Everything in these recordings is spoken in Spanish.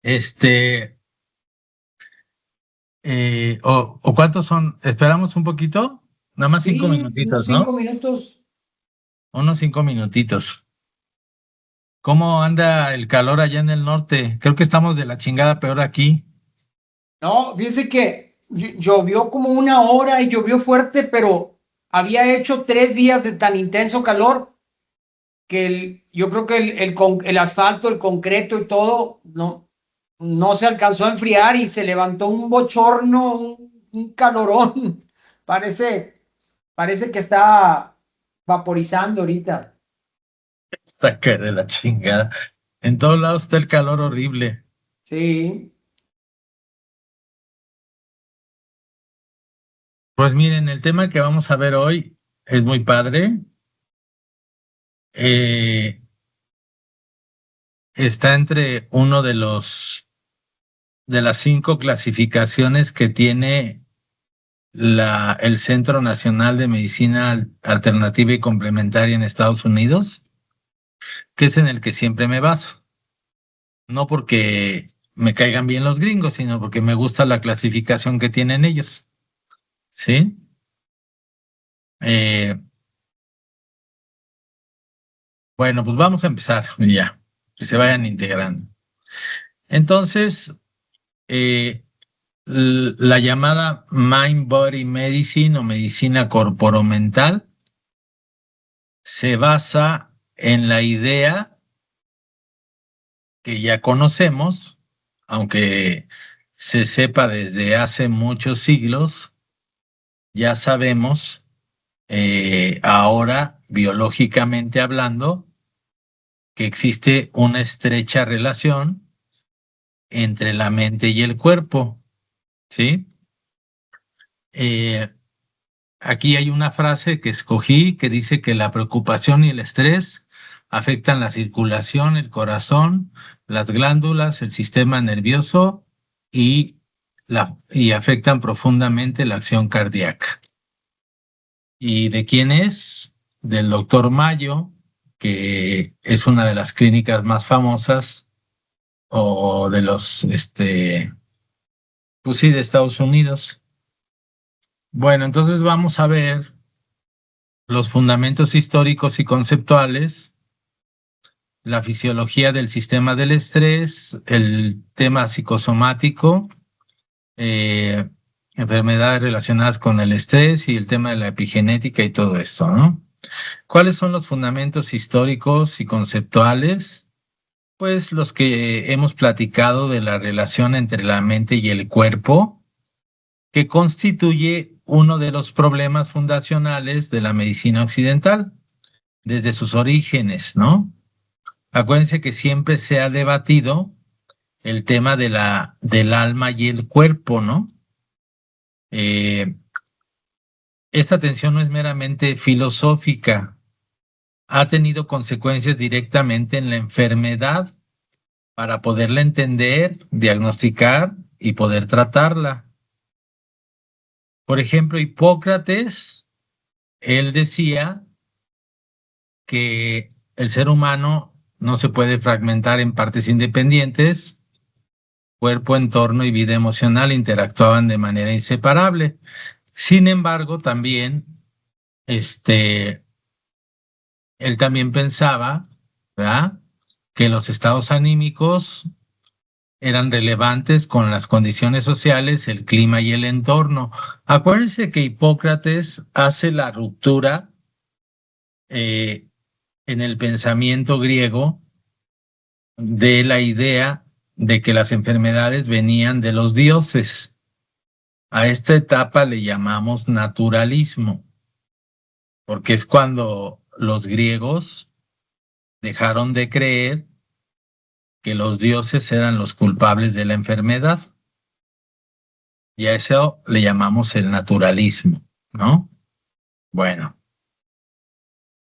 Este, o cuántos son, esperamos un poquito, nada más cinco Sí, unos minutitos, ¿no? 5 minutos. Unos 5 minutitos. ¿Cómo anda el calor allá en el norte? Creo que estamos de la chingada peor aquí. No, fíjense que llovió como 1 hora y llovió fuerte, pero había hecho 3 días de tan intenso calor que yo creo que el asfalto, el concreto y todo no se alcanzó a enfriar y se levantó un bochorno, un calorón. Parece que está vaporizando ahorita. Está que de la chingada. En todos lados está el calor horrible. Sí. Pues miren, el tema que vamos a ver hoy es muy padre. Eh, Está entre uno de las 5 clasificaciones que tiene el Centro Nacional de Medicina Alternativa y Complementaria en Estados Unidos, que es en el que siempre me baso. No porque me caigan bien los gringos, sino porque me gusta la clasificación que tienen ellos. ¿Sí? Eh, bueno, pues vamos a empezar ya, que se vayan integrando. Entonces, eh, la llamada Mind Body Medicine o medicina corporomental se basa en la idea que ya conocemos, aunque se sepa desde hace muchos siglos, ya sabemos ahora, biológicamente hablando, que existe una estrecha relación entre la mente y el cuerpo, ¿sí? Eh, Aquí hay una frase que escogí que dice que la preocupación y el estrés afectan la circulación, el corazón, las glándulas, el sistema nervioso y afectan profundamente la acción cardíaca. ¿Y de quién es? Del doctor Mayo, que es una de las clínicas más famosas o de pues sí, de Estados Unidos. Bueno, entonces vamos a ver los fundamentos históricos y conceptuales, la fisiología del sistema del estrés, el tema psicosomático, eh, enfermedades relacionadas con el estrés y el tema de la epigenética y todo esto, ¿no? ¿Cuáles son los fundamentos históricos y conceptuales? Pues los que hemos platicado de la relación entre la mente y el cuerpo, que constituye uno de los problemas fundacionales de la medicina occidental desde sus orígenes, ¿no? Acuérdense que siempre se ha debatido el tema del alma y el cuerpo, ¿no? Eh, esta tensión no es meramente filosófica, ha tenido consecuencias directamente en la enfermedad para poderla entender, diagnosticar y poder tratarla. Por ejemplo, Hipócrates, él decía que el ser humano no se puede fragmentar en partes independientes, cuerpo, entorno y vida emocional interactuaban de manera inseparable. Sin embargo, también, este, él también pensaba, ¿verdad?, que los estados anímicos eran relevantes con las condiciones sociales, el clima y el entorno. Acuérdense que Hipócrates hace la ruptura eh, en el pensamiento griego de la idea de que las enfermedades venían de los dioses. A esta etapa le llamamos naturalismo, porque es cuando los griegos dejaron de creer que los dioses eran los culpables de la enfermedad. Y a eso le llamamos el naturalismo, ¿no? Bueno,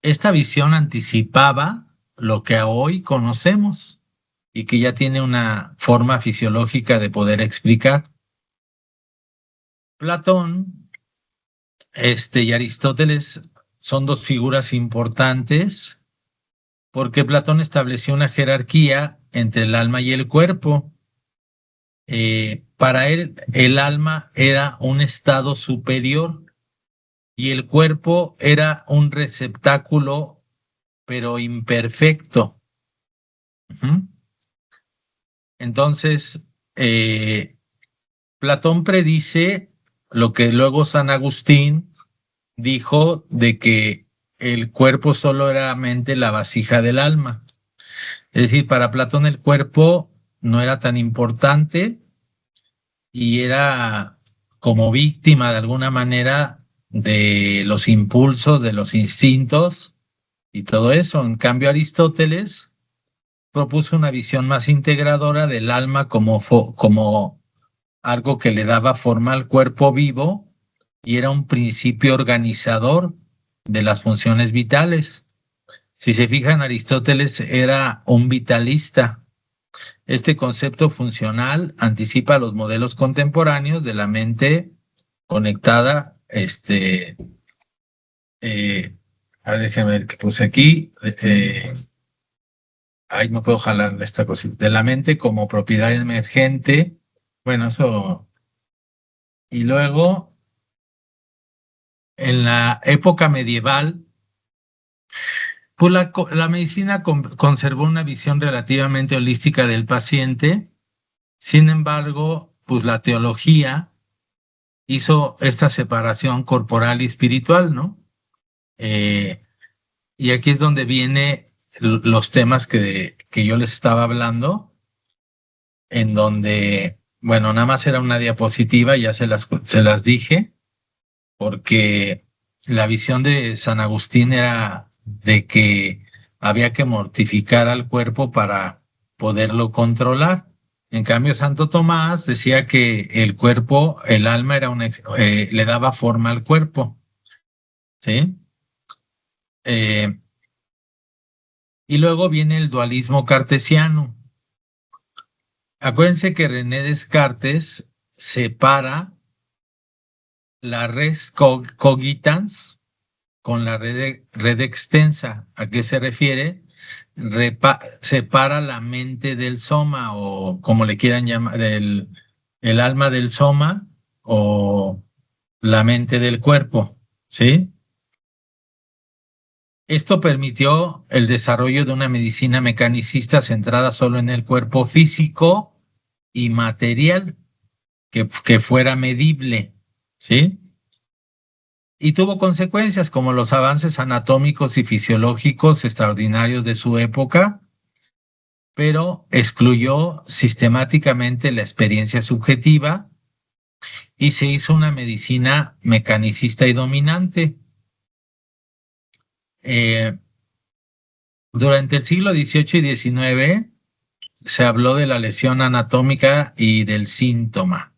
esta visión anticipaba lo que hoy conocemos y que ya tiene una forma fisiológica de poder explicar. Platón, y Aristóteles son dos figuras importantes porque Platón estableció una jerarquía entre el alma y el cuerpo. Para él, el alma era un estado superior y el cuerpo era un receptáculo, pero imperfecto. Ujú. Entonces, Platón predice lo que luego San Agustín dijo de que el cuerpo solo era mente la vasija del alma. Es decir, para Platón el cuerpo no era tan importante y era como víctima de alguna manera de los impulsos, de los instintos y todo eso. En cambio, Aristóteles propuso una visión más integradora del alma como algo que le daba forma al cuerpo vivo y era un principio organizador de las funciones vitales. Si se fijan, Aristóteles era un vitalista. Este concepto funcional anticipa los modelos contemporáneos de la mente conectada. A ver, déjenme ver qué puse aquí. Ay, no puedo jalar esta cosita. De la mente como propiedad emergente. Bueno, eso. Y luego, en la época medieval, pues la medicina conservó una visión relativamente holística del paciente. Sin embargo, pues la teología hizo esta separación corporal y espiritual, ¿no? Eh, y aquí es donde vienen los temas que yo les estaba hablando, en donde, bueno, nada más era una diapositiva, ya se las dije, porque la visión de San Agustín era de que había que mortificar al cuerpo para poderlo controlar. En cambio, Santo Tomás decía que el cuerpo, el alma era le daba forma al cuerpo, ¿sí? Eh, y luego viene el dualismo cartesiano. Acuérdense que René Descartes separa la res cogitans con la red extensa. ¿A qué se refiere? Separa la mente del soma o como le quieran llamar, el alma del soma o la mente del cuerpo, ¿sí? Esto permitió el desarrollo de una medicina mecanicista centrada solo en el cuerpo físico y material que fuera medible, ¿sí? Y tuvo consecuencias como los avances anatómicos y fisiológicos extraordinarios de su época, pero excluyó sistemáticamente la experiencia subjetiva y se hizo una medicina mecanicista y dominante. Eh, durante el siglo XVIII y XIX se habló de la lesión anatómica y del síntoma.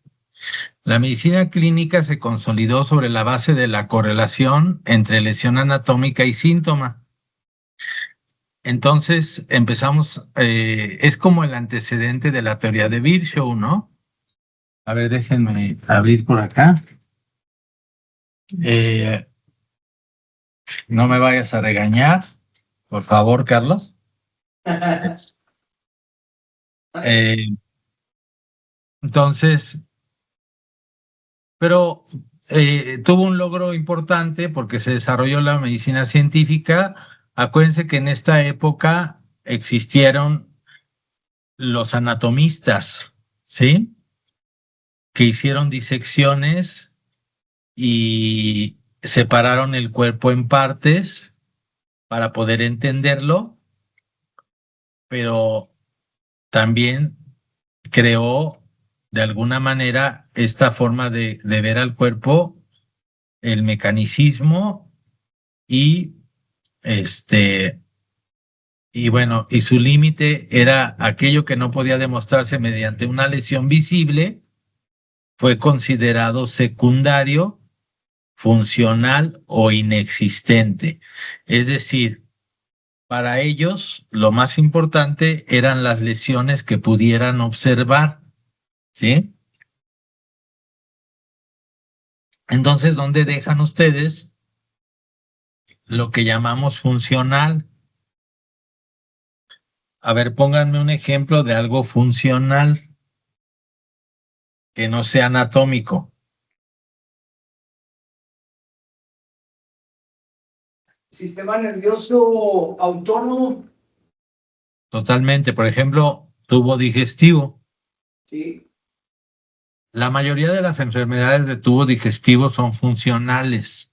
La medicina clínica se consolidó sobre la base de la correlación entre lesión anatómica y síntoma. Entonces empezamos, es como el antecedente de la teoría de Virchow, ¿no? A ver, déjenme abrir por acá. Eh, no me vayas a regañar, por favor, Carlos. Eh, entonces, pero tuvo un logro importante porque se desarrolló la medicina científica. Acuérdense que en esta época existieron los anatomistas, ¿sí? Que hicieron disecciones y separaron el cuerpo en partes para poder entenderlo, pero también creó de alguna manera esta forma de ver al cuerpo, el mecanicismo y este, y bueno, y su límite era aquello que no podía demostrarse mediante una lesión visible, fue considerado secundario, funcional o inexistente. Es decir, para ellos lo más importante eran las lesiones que pudieran observar, ¿sí? Entonces, ¿dónde dejan ustedes lo que llamamos funcional? A ver, pónganme un ejemplo de algo funcional. que no sea anatómico. Sistema nervioso autónomo. Totalmente. Por ejemplo, tubo digestivo. Sí. La mayoría de las enfermedades de tubo digestivo son funcionales,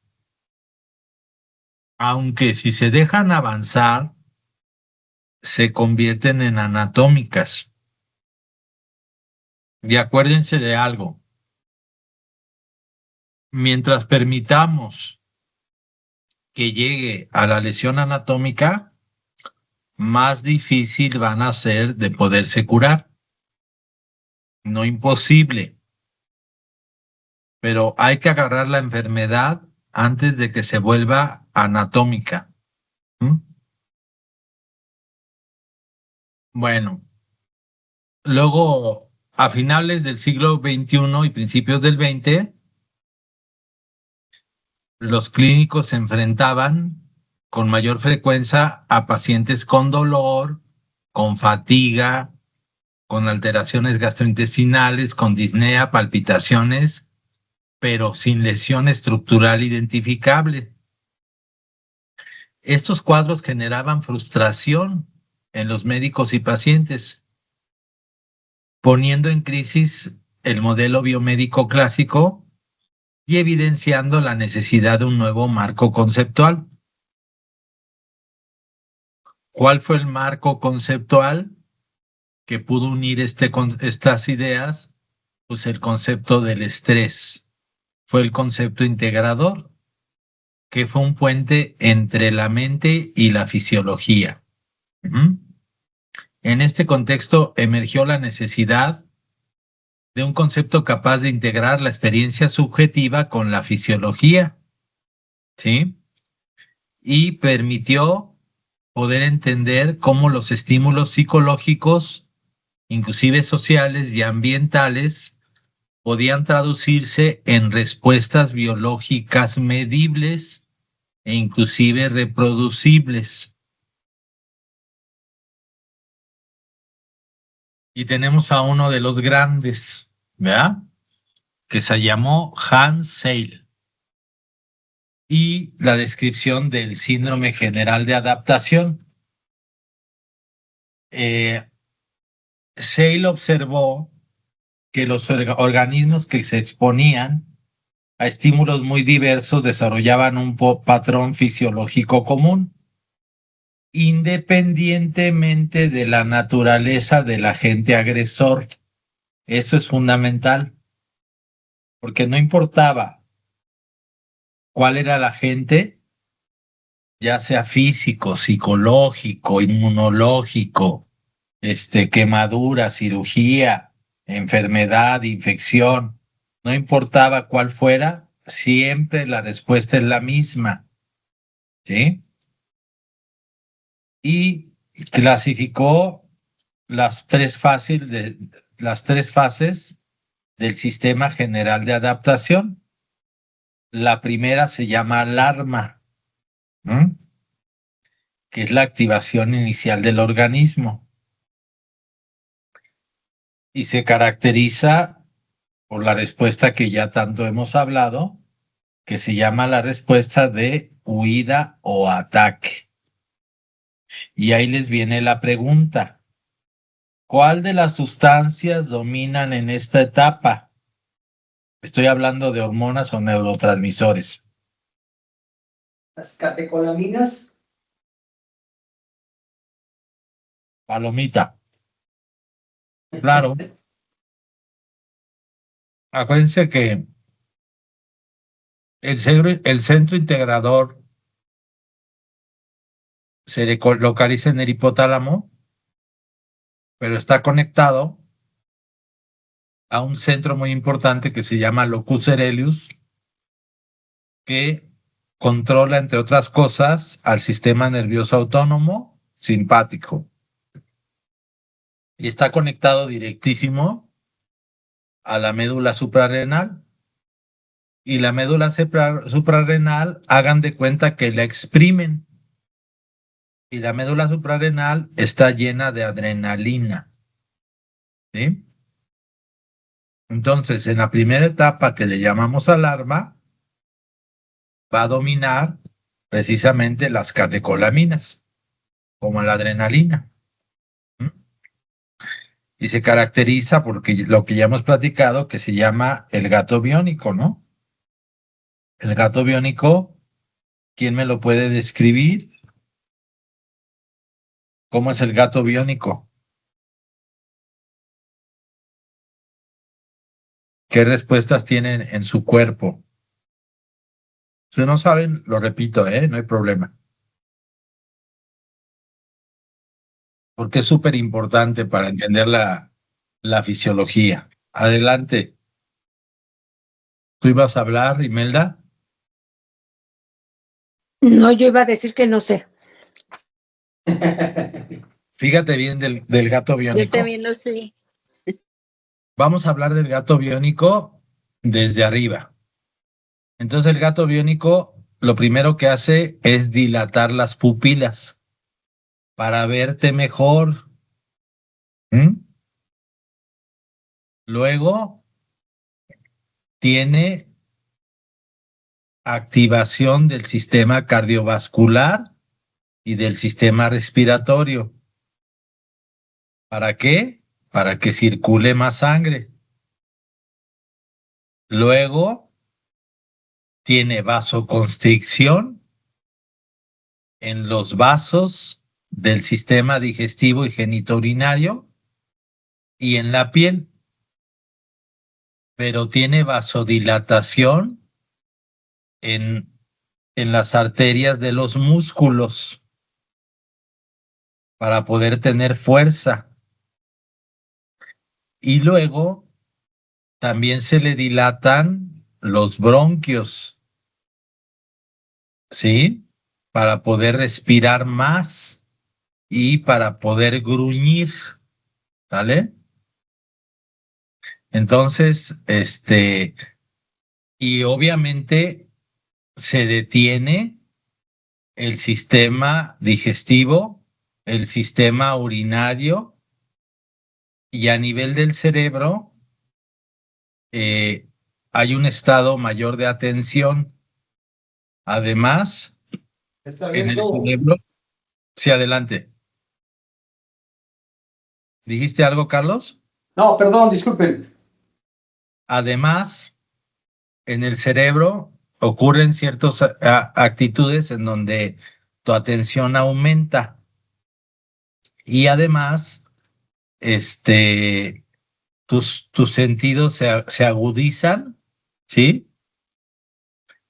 aunque si se dejan avanzar, se convierten en anatómicas. Y acuérdense de algo, mientras permitamos que llegue a la lesión anatómica, más difícil van a ser de poderse curar. No imposible, pero hay que agarrar la enfermedad antes de que se vuelva anatómica. ¿Mm? Bueno, luego, a finales del siglo XXI y principios del XX, los clínicos se enfrentaban con mayor frecuencia a pacientes con dolor, con fatiga, con alteraciones gastrointestinales, con disnea, palpitaciones, pero sin lesión estructural identificable. Estos cuadros generaban frustración en los médicos y pacientes, poniendo en crisis el modelo biomédico clásico y evidenciando la necesidad de un nuevo marco conceptual. ¿Cuál fue el marco conceptual que pudo unir estas ideas? Pues el concepto del estrés. Fue el concepto integrador, que fue un puente entre la mente y la fisiología. ¿Mm? En este contexto emergió la necesidad de un concepto capaz de integrar la experiencia subjetiva con la fisiología, ¿sí? Y permitió poder entender cómo los estímulos psicológicos, inclusive sociales y ambientales, podían traducirse en respuestas biológicas medibles e inclusive reproducibles. Y tenemos a uno de los grandes, ¿verdad? Que se llamó Hans Seyle. Y la descripción del síndrome general de adaptación. Eh, Seyle observó que los organismos que se exponían a estímulos muy diversos desarrollaban un patrón fisiológico común, independientemente de la naturaleza del agente agresor. Eso es fundamental, porque no importaba cuál era el agente, ya sea físico, psicológico, inmunológico, quemadura, cirugía, enfermedad, infección, no importaba cuál fuera, siempre la respuesta es la misma, ¿sí? Y clasificó las tres fases del sistema general de adaptación. La primera se llama alarma, ¿m? Que es la activación inicial del organismo y se caracteriza por la respuesta que ya tanto hemos hablado, que se llama la respuesta de huida o ataque. Y ahí les viene la pregunta: ¿cuál de las sustancias dominan en esta etapa? Estoy hablando de hormonas o neurotransmisores. Las catecolaminas. Palomita. Claro. Acuérdense que el centro integrador se localiza en el hipotálamo, pero está conectado a un centro muy importante que se llama locus coeruleus, que controla, entre otras cosas, al sistema nervioso autónomo simpático. Y está conectado directísimo a la médula suprarrenal. Y la médula suprarrenal, hagan de cuenta que la exprimen. Y la médula suprarrenal está llena de adrenalina, ¿sí? Entonces, en la primera etapa que le llamamos alarma, va a dominar precisamente las catecolaminas, como la adrenalina. ¿Mm? Y se caracteriza porque lo que ya hemos platicado, que se llama el gato biónico, ¿no? El gato biónico, ¿quién me lo puede describir? ¿Cómo es el gato biónico? ¿Qué respuestas tienen en su cuerpo? Si no saben, lo repito, ¿eh? No hay problema. Porque es súper importante para entender la fisiología. Adelante. ¿Tú ibas a hablar, Imelda? No, yo iba a decir que no sé. Fíjate bien del gato Yo biónico. también lo sé. Vamos a hablar del gato biónico desde arriba. Entonces el gato biónico lo primero que hace es dilatar las pupilas para verte mejor. ¿Mm? Luego tiene activación del sistema cardiovascular y del sistema respiratorio. ¿Para qué? Para que circule más sangre. Luego tiene vasoconstricción en los vasos del sistema digestivo y genitourinario y en la piel, pero tiene vasodilatación en, en las arterias de los músculos para poder tener fuerza. Y luego también se le dilatan los bronquios, ¿sí? Para poder respirar más y para poder gruñir, ¿vale? Entonces, y obviamente se detiene el sistema digestivo, el sistema urinario y a nivel del cerebro hay un estado mayor de atención. Además, en el cerebro, sí, adelante. ¿Dijiste algo, Carlos? No, perdón, disculpen. Además, en el cerebro ocurren ciertas actitudes en donde tu atención aumenta y además, tus sentidos se agudizan, ¿sí?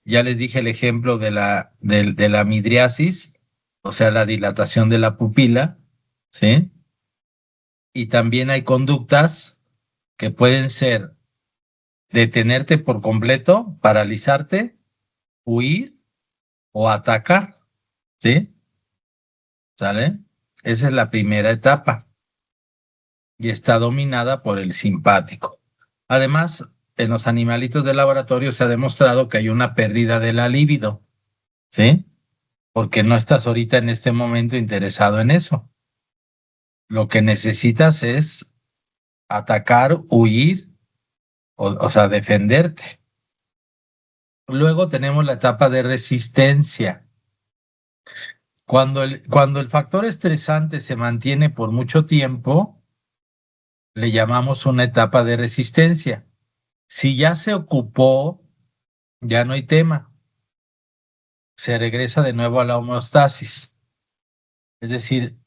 Ya les dije el ejemplo de la midriasis, o sea, la dilatación de la pupila, ¿sí? Y también hay conductas que pueden ser detenerte por completo, paralizarte, huir o atacar, ¿sí? ¿Sale? Esa es la primera etapa y está dominada por el simpático. Además, en los animalitos de laboratorio se ha demostrado que hay una pérdida de la libido, ¿sí? Porque no estás ahorita en este momento interesado en eso. Lo que necesitas es atacar, huir, o sea, defenderte. Luego tenemos la etapa de resistencia. Cuando el factor estresante se mantiene por mucho tiempo, le llamamos una etapa de resistencia. Si ya se ocupó, ya no hay tema. Se regresa de nuevo a la homeostasis. Es decir,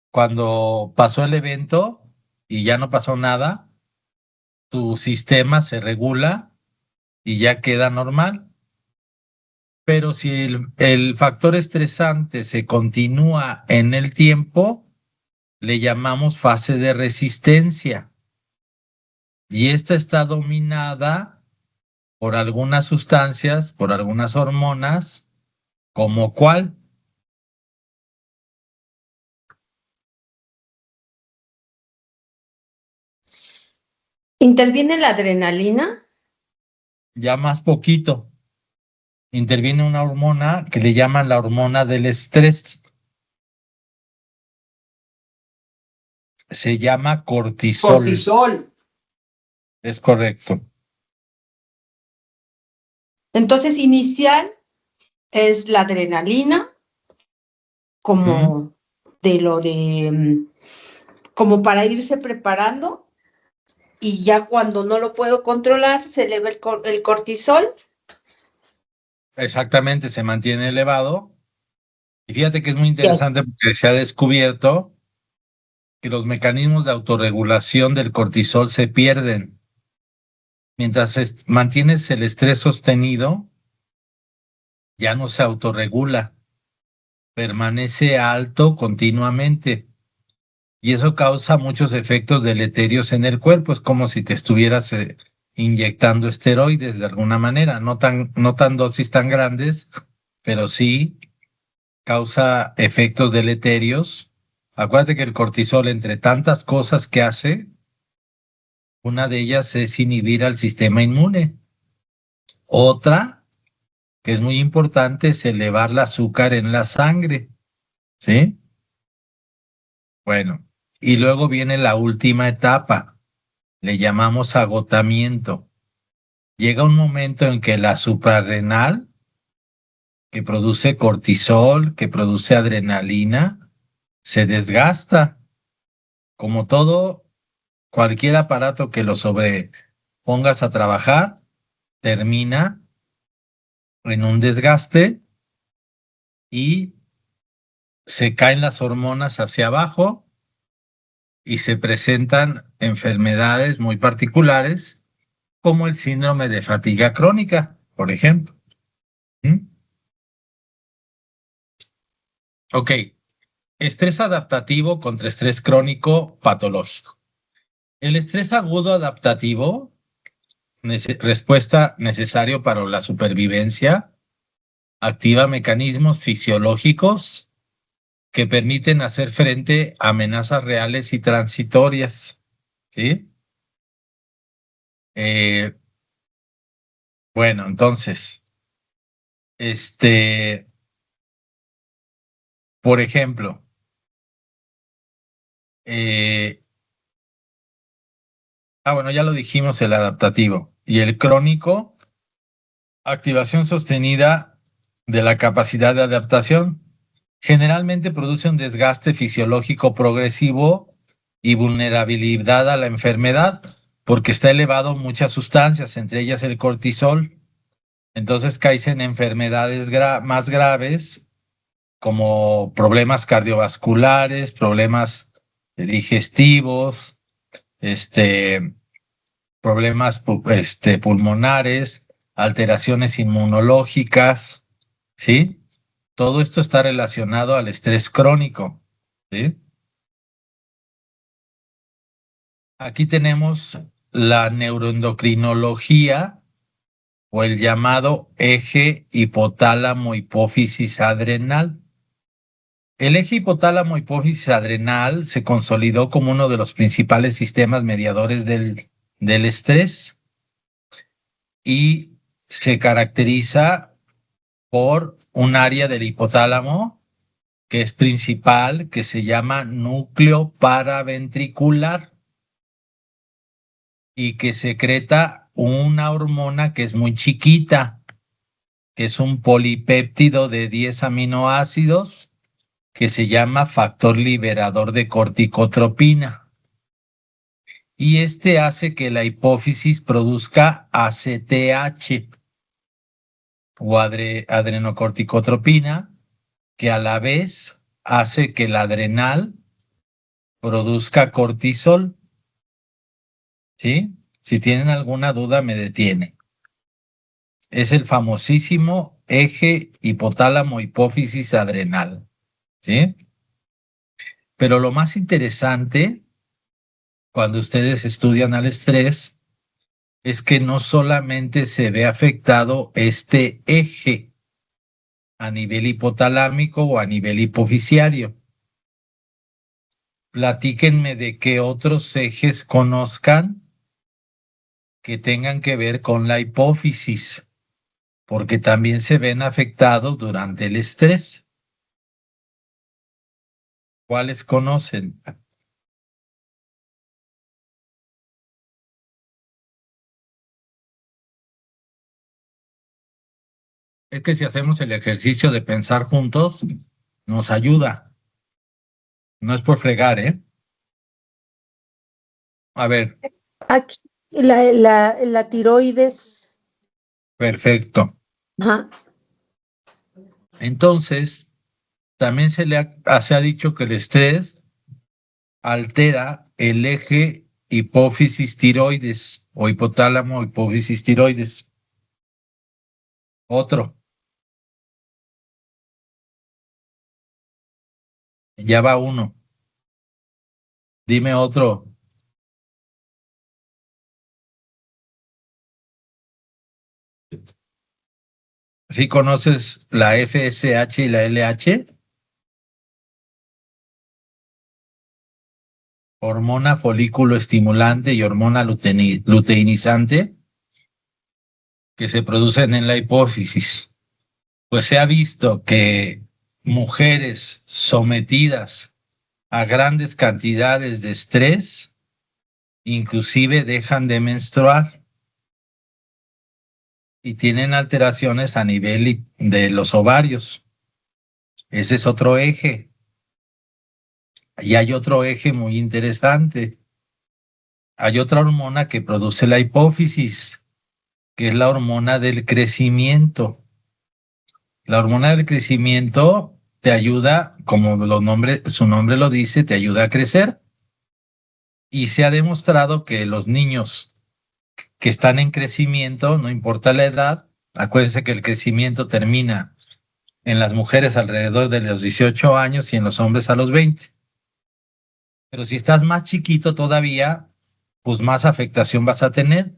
cuando pasó el evento y ya no pasó nada, tu sistema se regula y ya queda normal. Pero si el factor estresante se continúa en el tiempo, le llamamos fase de resistencia. Y esta está dominada por algunas sustancias, por algunas hormonas, como cuál, ¿Interviene la adrenalina? ya más poquito, interviene una hormona que le llaman la hormona del estrés. Se llama cortisol. Cortisol. Es correcto. Entonces, inicial es la adrenalina, como de lo de, como para irse preparando, y ya cuando no lo puedo controlar, se eleva el cortisol. Exactamente, se mantiene elevado. Y fíjate que es muy interesante porque se ha descubierto que los mecanismos de autorregulación del cortisol se pierden. Mientras mantienes el estrés sostenido, ya no se autorregula, permanece alto continuamente. Y eso causa muchos efectos deleterios en el cuerpo. Es como si te estuvieras inyectando esteroides de alguna manera, no tan dosis tan grandes, pero sí causa efectos deleterios. Acuérdate que el cortisol, entre tantas cosas que hace, una de ellas es inhibir al sistema inmune. Otra, que es muy importante, es elevar el azúcar en la sangre, ¿sí? Bueno, y luego viene la última etapa, le llamamos agotamiento. Llega un momento en que la suprarrenal, que produce cortisol, que produce adrenalina, se desgasta. Como todo, cualquier aparato que lo sobrepongas a trabajar, termina en un desgaste y se caen las hormonas hacia abajo y se presentan enfermedades muy particulares, como el síndrome de fatiga crónica, por ejemplo. ¿Mm? Ok, estrés adaptativo contra estrés crónico patológico. El estrés agudo adaptativo, respuesta necesario para la supervivencia, activa mecanismos fisiológicos que permiten hacer frente a amenazas reales y transitorias. ¿Sí? Eh, bueno, entonces, este, por ejemplo, eh, bueno, ya lo dijimos, el adaptativo y el crónico, activación sostenida de la capacidad de adaptación. Generalmente produce un desgaste fisiológico progresivo y vulnerabilidad a la enfermedad, porque está elevado muchas sustancias, entre ellas el cortisol. Entonces caes en enfermedades más graves, como problemas cardiovasculares, problemas digestivos, este, problemas pulmonares, alteraciones inmunológicas, ¿sí? Todo esto está relacionado al estrés crónico, ¿sí? Aquí tenemos la neuroendocrinología o el llamado eje hipotálamo-hipófisis adrenal. El eje hipotálamo-hipófisis adrenal se consolidó como uno de los principales sistemas mediadores del estrés y se caracteriza por un área del hipotálamo que es principal, que se llama núcleo paraventricular y que secreta una hormona que es muy chiquita, que es un polipéptido de 10 aminoácidos que se llama factor liberador de corticotropina. Y este hace que la hipófisis produzca ACTH o adrenocorticotropina, que a la vez hace que la adrenal produzca cortisol. ¿Sí? Si tienen alguna duda, me detienen. Es el famosísimo eje hipotálamo-hipófisis adrenal. ¿Sí? Pero lo más interesante cuando ustedes estudian al estrés es que no solamente se ve afectado este eje a nivel hipotalámico o a nivel hipofisiario. Platíquenme de qué otros ejes conozcan que tengan que ver con la hipófisis, porque también se ven afectados durante el estrés. ¿Cuáles conocen? Es que si hacemos el ejercicio de pensar juntos, nos ayuda. No es por fregar, ¿eh? A ver, Aquí, la tiroides. perfecto. Ajá. Entonces, también se ha dicho que el estrés altera el eje hipófisis tiroides o hipotálamo hipófisis tiroides. Otro, ya va uno. Dime otro. ¿Sí conoces la FSH y la LH? Hormona folículo estimulante y hormona luteinizante que se producen en la hipófisis. Pues se ha visto que mujeres sometidas a grandes cantidades de estrés, inclusive dejan de menstruar y tienen alteraciones a nivel de los ovarios. Ese es otro eje. Y hay otro eje muy interesante. Hay otra hormona que produce la hipófisis, que es la hormona del crecimiento. La hormona del crecimiento te ayuda, como su nombre lo dice, te ayuda a crecer. Y se ha demostrado que los niños que están en crecimiento, no importa la edad, acuérdense que el crecimiento termina en las mujeres alrededor de los 18 años y en los hombres a los 20. Pero si estás más chiquito todavía, pues más afectación vas a tener.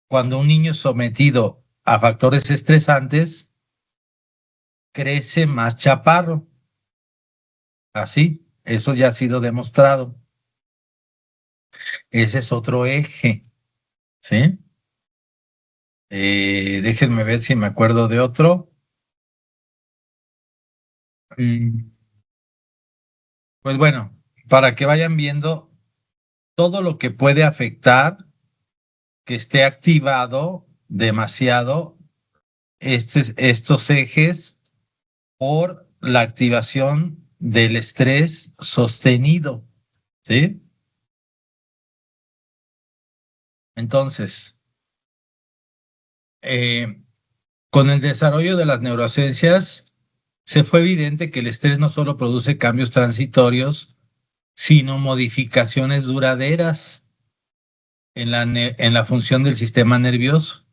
Cuando un niño es sometido a factores estresantes, crece más chaparro. Así, eso ya ha sido demostrado. Ese es otro eje, ¿sí? Déjenme ver si me acuerdo de otro. Mm, Pues bueno, para que vayan viendo todo lo que puede afectar que esté activado demasiado estos ejes por la activación del estrés sostenido, ¿sí? Entonces, eh, con el desarrollo de las neurociencias, se fue evidente que el estrés no solo produce cambios transitorios, sino modificaciones duraderas en la función del sistema nervioso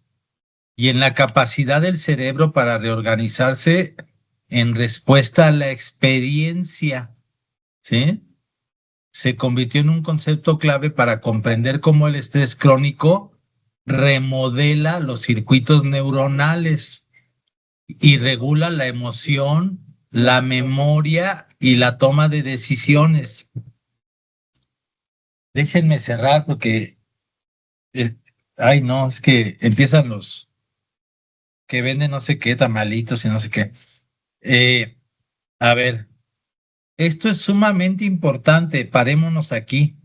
y en la capacidad del cerebro para reorganizarse en respuesta a la experiencia, ¿sí? Se convirtió en un concepto clave para comprender cómo el estrés crónico remodela los circuitos neuronales y regula la emoción, la memoria y la toma de decisiones. Déjenme cerrar porque, eh, ay no, es que empiezan los que venden no sé qué, tamalitos y no sé qué. Eh, a ver, esto es sumamente importante, parémonos aquí.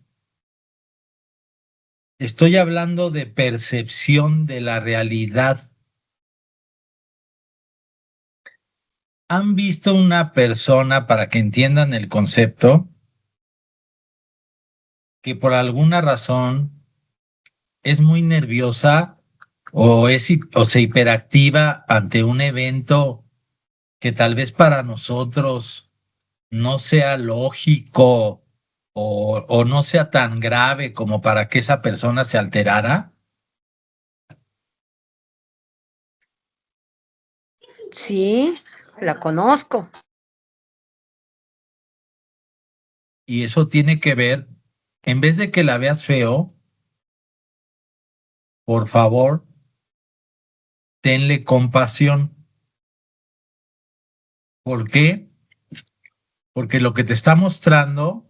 Estoy hablando de percepción de la realidad. ¿Han visto una persona, para que entiendan el concepto, que por alguna razón es muy nerviosa o se hiperactiva ante un evento que tal vez para nosotros no sea lógico o no sea tan grave como para que esa persona se alterara? Sí, la conozco. Y eso tiene que ver, en vez de que la veas feo, por favor, tenle compasión. ¿Por qué? Porque lo que te está mostrando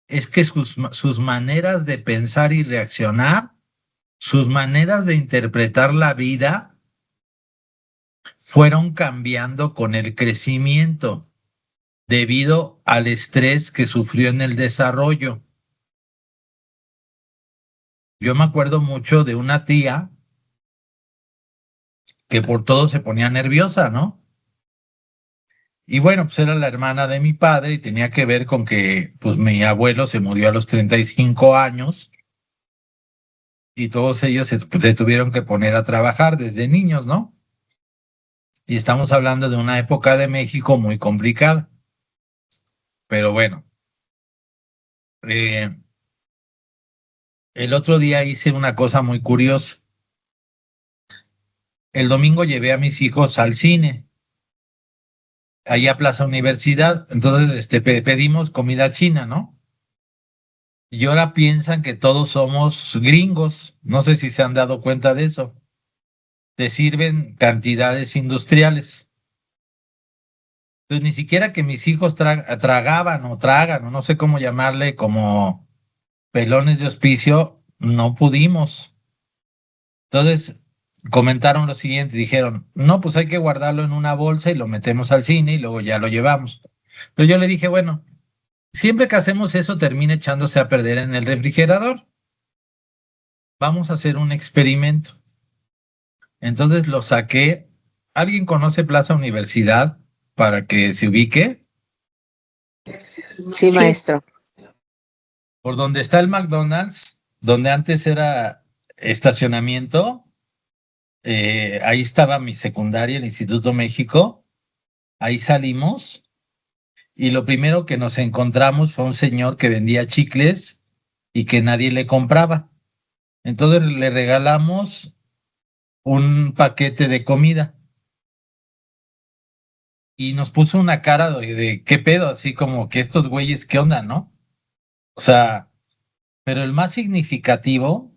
es que sus maneras de pensar y reaccionar, sus maneras de interpretar la vida, fueron cambiando con el crecimiento debido al estrés que sufrió en el desarrollo. Yo me acuerdo mucho de una tía que por todo se ponía nerviosa, ¿no? Y bueno, pues era la hermana de mi padre y tenía que ver con que pues mi abuelo se murió a los 35 años y todos ellos se tuvieron que poner a trabajar desde niños, ¿no? Y estamos hablando de una época de México muy complicada. Pero bueno, eh, el otro día hice una cosa muy curiosa. El domingo llevé a mis hijos al cine, allá a Plaza Universidad. Entonces, pedimos comida china, ¿no? Y ahora piensan que todos somos gringos. No sé si se han dado cuenta de eso. Te sirven cantidades industriales. Pues ni siquiera que mis hijos tragaban o tragan, o no sé cómo llamarle, como pelones de hospicio, no pudimos. Entonces comentaron lo siguiente, dijeron, no, pues hay que guardarlo en una bolsa y lo metemos al cine y luego ya lo llevamos. Pero yo le dije, bueno, siempre que hacemos eso termina echándose a perder en el refrigerador. Vamos a hacer un experimento. Entonces lo saqué. ¿Alguien conoce Plaza Universidad para que se ubique? Sí, maestro. Por donde está el McDonald's, donde antes era estacionamiento, ahí estaba mi secundaria, el Instituto México. Ahí salimos y lo primero que nos encontramos fue un señor que vendía chicles y que nadie le compraba. Entonces le regalamos un paquete de comida y nos puso una cara de qué pedo, así como que estos güeyes, ¿qué onda, no? O sea, pero el más significativo,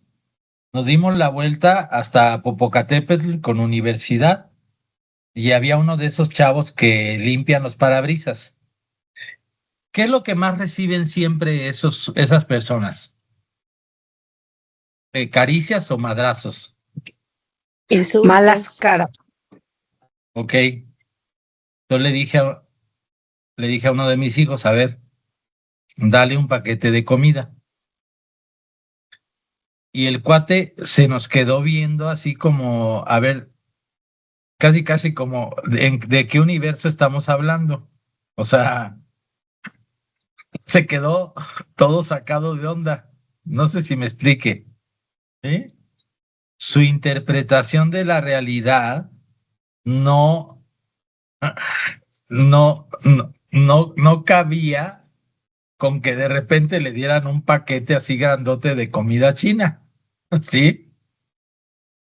nos dimos la vuelta hasta Popocatépetl con Universidad y había uno de esos chavos que limpian los parabrisas. ¿Qué es lo que más reciben siempre esas personas? ¿Caricias o madrazos? Malas caras. Ok. Entonces le dije a uno de mis hijos, a ver, dale un paquete de comida. Y el cuate se nos quedó viendo así como, a ver, casi, casi como, ¿de qué universo estamos hablando? O sea, se quedó todo sacado de onda. No sé si me explique. ¿Eh? Su interpretación de la realidad no, no cabía con que de repente le dieran un paquete así grandote de comida china, ¿sí?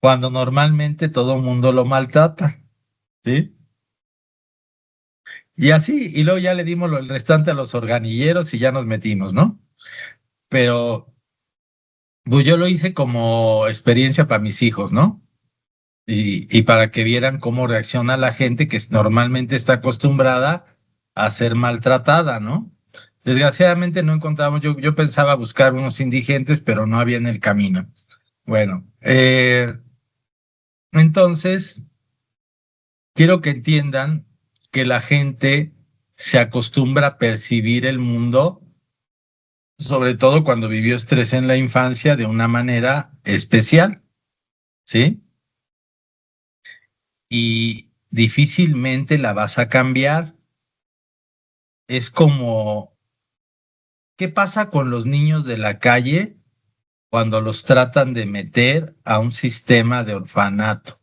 Cuando normalmente todo el mundo lo maltrata, ¿sí? Y así, y luego ya le dimos el restante a los organilleros y ya nos metimos, ¿no? Pero pues yo lo hice como experiencia para mis hijos, ¿no? Y para que vieran cómo reacciona la gente que normalmente está acostumbrada a ser maltratada, ¿no? Desgraciadamente no encontramos, yo pensaba buscar unos indigentes, pero no había en el camino. Bueno, entonces quiero que entiendan que la gente se acostumbra a percibir el mundo, sobre todo cuando vivió estrés en la infancia, de una manera especial, ¿sí? Y difícilmente la vas a cambiar. Es como, ¿qué pasa con los niños de la calle cuando los tratan de meter a un sistema de orfanato?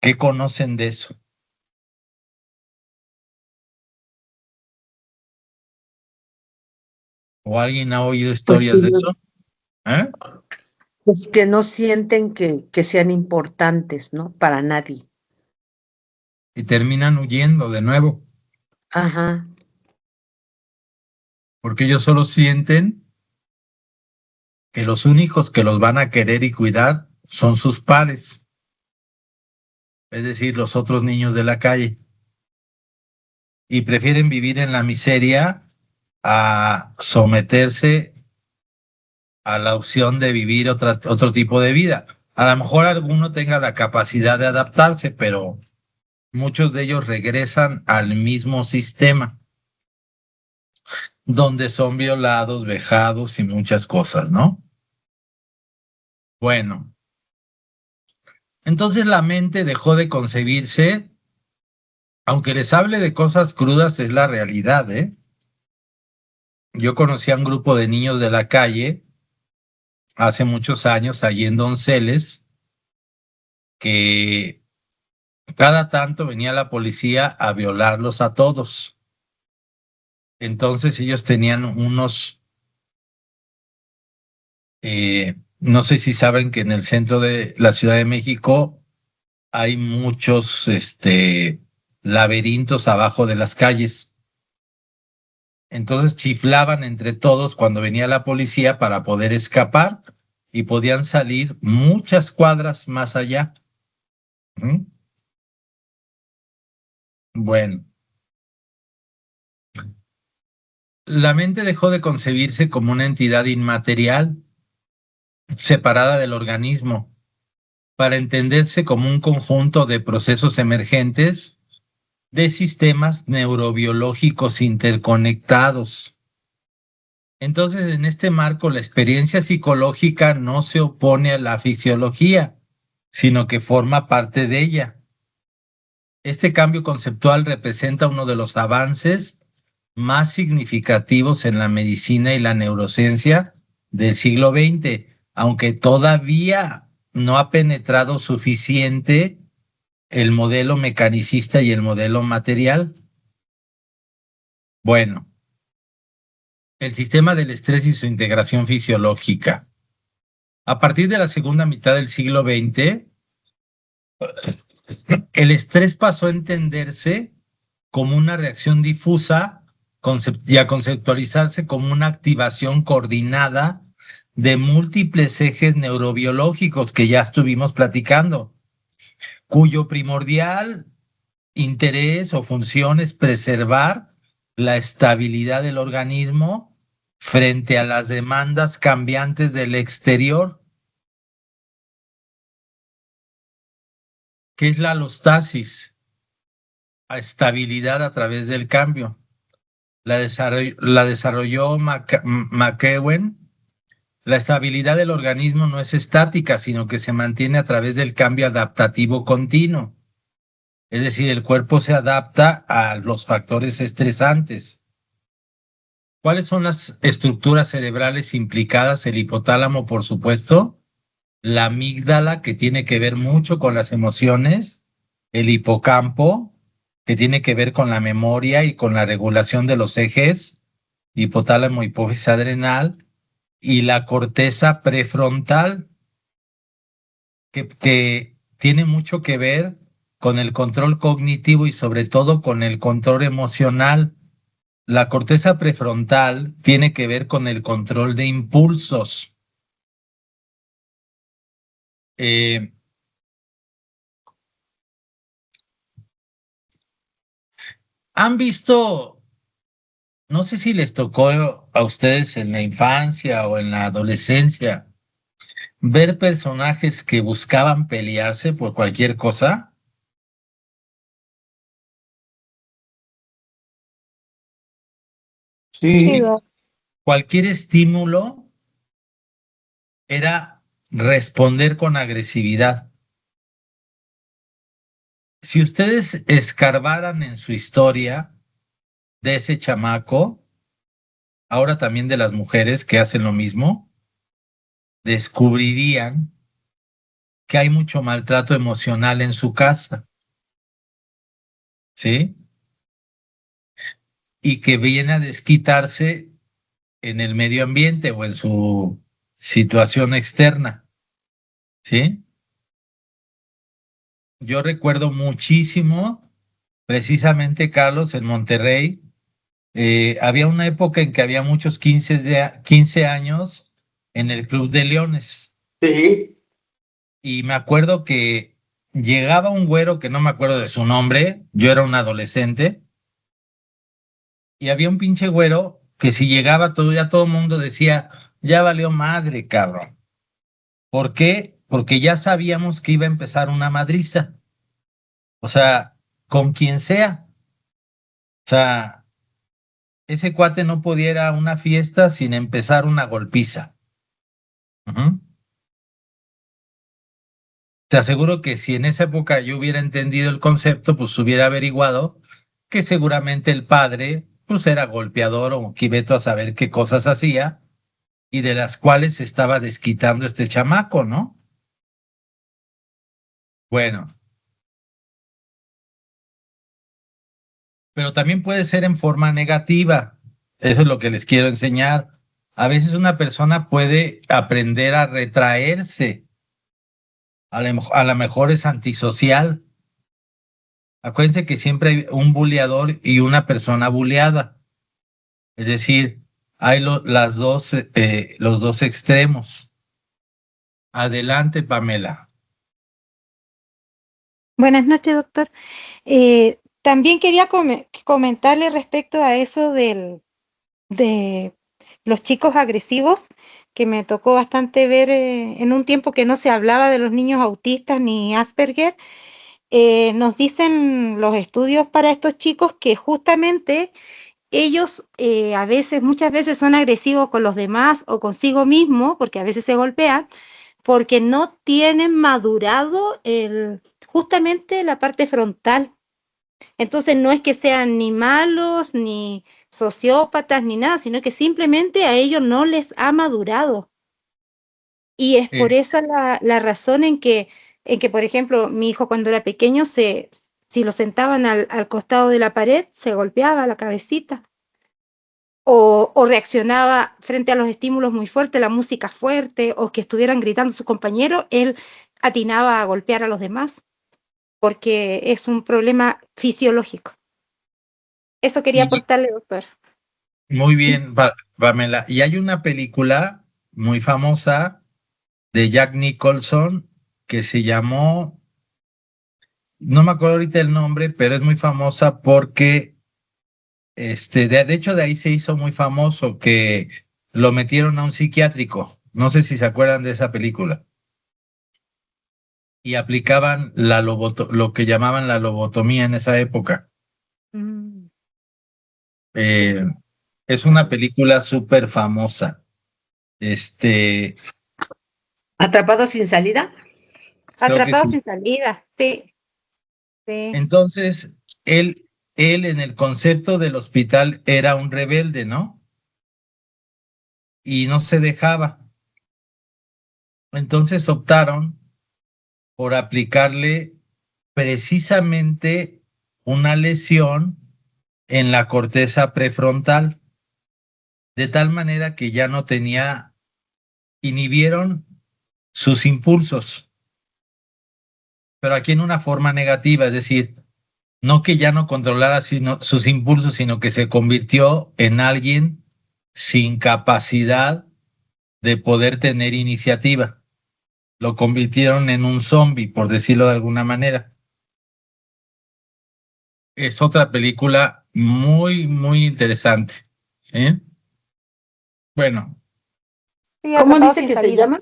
¿Qué conocen de eso? ¿O alguien ha oído Pues, historias de eso? ¿Eh? pues que no sienten que sean importantes, ¿no? Para nadie. Y terminan huyendo de nuevo, Ajá. porque ellos solo sienten que los únicos que los van a querer y cuidar son sus pares, es decir, los otros niños de la calle, y prefieren vivir en la miseria a someterse a la opción de vivir otro tipo de vida. A lo mejor alguno tenga la capacidad de adaptarse, pero muchos de ellos regresan al mismo sistema, donde son violados, vejados y muchas cosas, ¿no? Bueno, Entonces la mente dejó de concebirse, aunque les hable de cosas crudas, es la realidad, ¿eh? Yo conocí a un grupo de niños de la calle hace muchos años, allí en Donceles, que cada tanto venía la policía a violarlos a todos. Entonces ellos tenían no sé si saben que en el centro de la Ciudad de México hay muchos, laberintos abajo de las calles. Entonces chiflaban entre todos cuando venía la policía para poder escapar y podían salir muchas cuadras más allá. ¿Mm? Bueno, la mente dejó de concebirse como una entidad inmaterial separada del organismo para entenderse como un conjunto de procesos emergentes de sistemas neurobiológicos interconectados. Entonces, en este marco, la experiencia psicológica no se opone a la fisiología, sino que forma parte de ella. Este cambio conceptual representa uno de los avances más significativos en la medicina y la neurociencia del siglo XX, aunque todavía no ha penetrado suficiente el modelo mecanicista y el modelo material. Bueno, el sistema del estrés y su integración fisiológica. A partir de la segunda mitad del siglo XX, el estrés pasó a entenderse como una reacción difusa y a conceptualizarse como una activación coordinada de múltiples ejes neurobiológicos que ya estuvimos platicando, cuyo primordial interés o función es preservar la estabilidad del organismo frente a las demandas cambiantes del exterior. ¿Qué es la alostasis? A estabilidad a través del cambio. La desarrolló McEwen. La estabilidad del organismo no es estática, sino que se mantiene a través del cambio adaptativo continuo. Es decir, el cuerpo se adapta a los factores estresantes. ¿Cuáles son las estructuras cerebrales implicadas? El hipotálamo, por supuesto, la amígdala, que tiene que ver mucho con las emociones, el hipocampo, que tiene que ver con la memoria y con la regulación de los ejes, hipotálamo, hipófisis adrenal, y la corteza prefrontal, que tiene mucho que ver con el control cognitivo y sobre todo con el control emocional. La corteza prefrontal tiene que ver con el control de impulsos. Eh, ¿Han visto, no sé si les tocó a ustedes en la infancia o en la adolescencia, ver personajes que buscaban pelearse por cualquier cosa? Sí, Sí, Cualquier estímulo era responder con agresividad. Si ustedes escarbaran en su historia de ese chamaco, ahora también de las mujeres que hacen lo mismo, descubrirían que hay mucho maltrato emocional en su casa, ¿sí? Y que viene a desquitarse en el medio ambiente o en su situación externa, ¿sí? Yo recuerdo muchísimo, precisamente, Carlos, en Monterrey, había una época en que había muchos 15 años en el Club de Leones. sí. Y me acuerdo que llegaba un güero que no me acuerdo de su nombre, yo era un adolescente, y había un pinche güero que si llegaba todo, ya todo el mundo decía, ya valió madre, cabrón. ¿Por qué? Porque ya sabíamos que iba a empezar una madriza. O sea, con quien sea. O sea, ese cuate no podía ir a una fiesta sin empezar una golpiza. Ujú. te aseguro que si en esa época yo hubiera entendido el concepto, pues hubiera averiguado que seguramente el padre pues era golpeador o quiveto a saber qué cosas hacía y de las cuales se estaba desquitando este chamaco, ¿no? Bueno, pero también puede ser en forma negativa. Eso es lo que les quiero enseñar. A veces una persona puede aprender a retraerse. A lo mejor es antisocial. Acuérdense que siempre hay un buleador y una persona buleada. Es decir, hay los dos extremos. Adelante, Pamela. Buenas noches, doctor. También quería comentarle respecto a eso de los chicos agresivos, que me tocó bastante ver en un tiempo que no se hablaba de los niños autistas ni Asperger. Nos dicen los estudios para estos chicos que justamente ellos muchas veces son agresivos con los demás o consigo mismo, porque a veces se golpean, porque no tienen madurado justamente la parte frontal. Entonces no es que sean ni malos, ni sociópatas, ni nada, sino que simplemente a ellos no les ha madurado. Y es por esa la razón en que, por ejemplo, mi hijo cuando era pequeño, si lo sentaban al costado de la pared, se golpeaba la cabecita. O reaccionaba frente a los estímulos muy fuertes, la música fuerte, o que estuvieran gritando sus compañeros, él atinaba a golpear a los demás, porque es un problema fisiológico. Eso quería Y aportarle, doctor. muy bien, Pamela. Y hay una película muy famosa de Jack Nicholson que se llamó, no me acuerdo ahorita el nombre, pero es muy famosa porque, de hecho de ahí se hizo muy famoso que lo metieron a un psiquiátrico. No sé si se acuerdan de esa película. Y aplicaban lo que llamaban la lobotomía en esa época. Mm. Eh, es una película súper famosa. ¿Atrapado sin salida? Creo que Atrapado sí. sin salida, sí, sí. Entonces, él en el concepto del hospital era un rebelde, ¿no? Y no se dejaba. Entonces optaron por aplicarle precisamente una lesión en la corteza prefrontal, de tal manera que ya no inhibieron sus impulsos, pero aquí en una forma negativa, es decir, no que ya no controlara sus impulsos, sino que se convirtió en alguien sin capacidad de poder tener iniciativa. Lo convirtieron en un zombie, por decirlo de alguna manera. Es otra película muy, muy interesante. ¿Eh? Bueno, Sí, ¿Cómo atrapado dice sin que se salida. llama?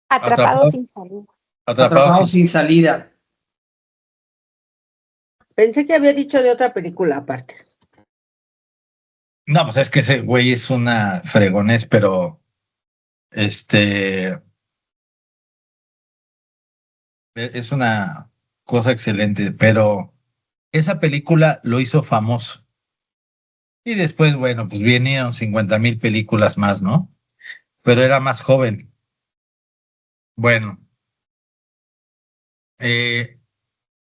Atrapado sin salida. Atrapado sin salida. Pensé que había dicho de otra película aparte. No, pues es que ese güey es una fregonés, pero es una cosa excelente, pero esa película lo hizo famoso. Y después, bueno, pues vinieron 50,000 películas más, ¿no? Pero era más joven. Bueno, eh,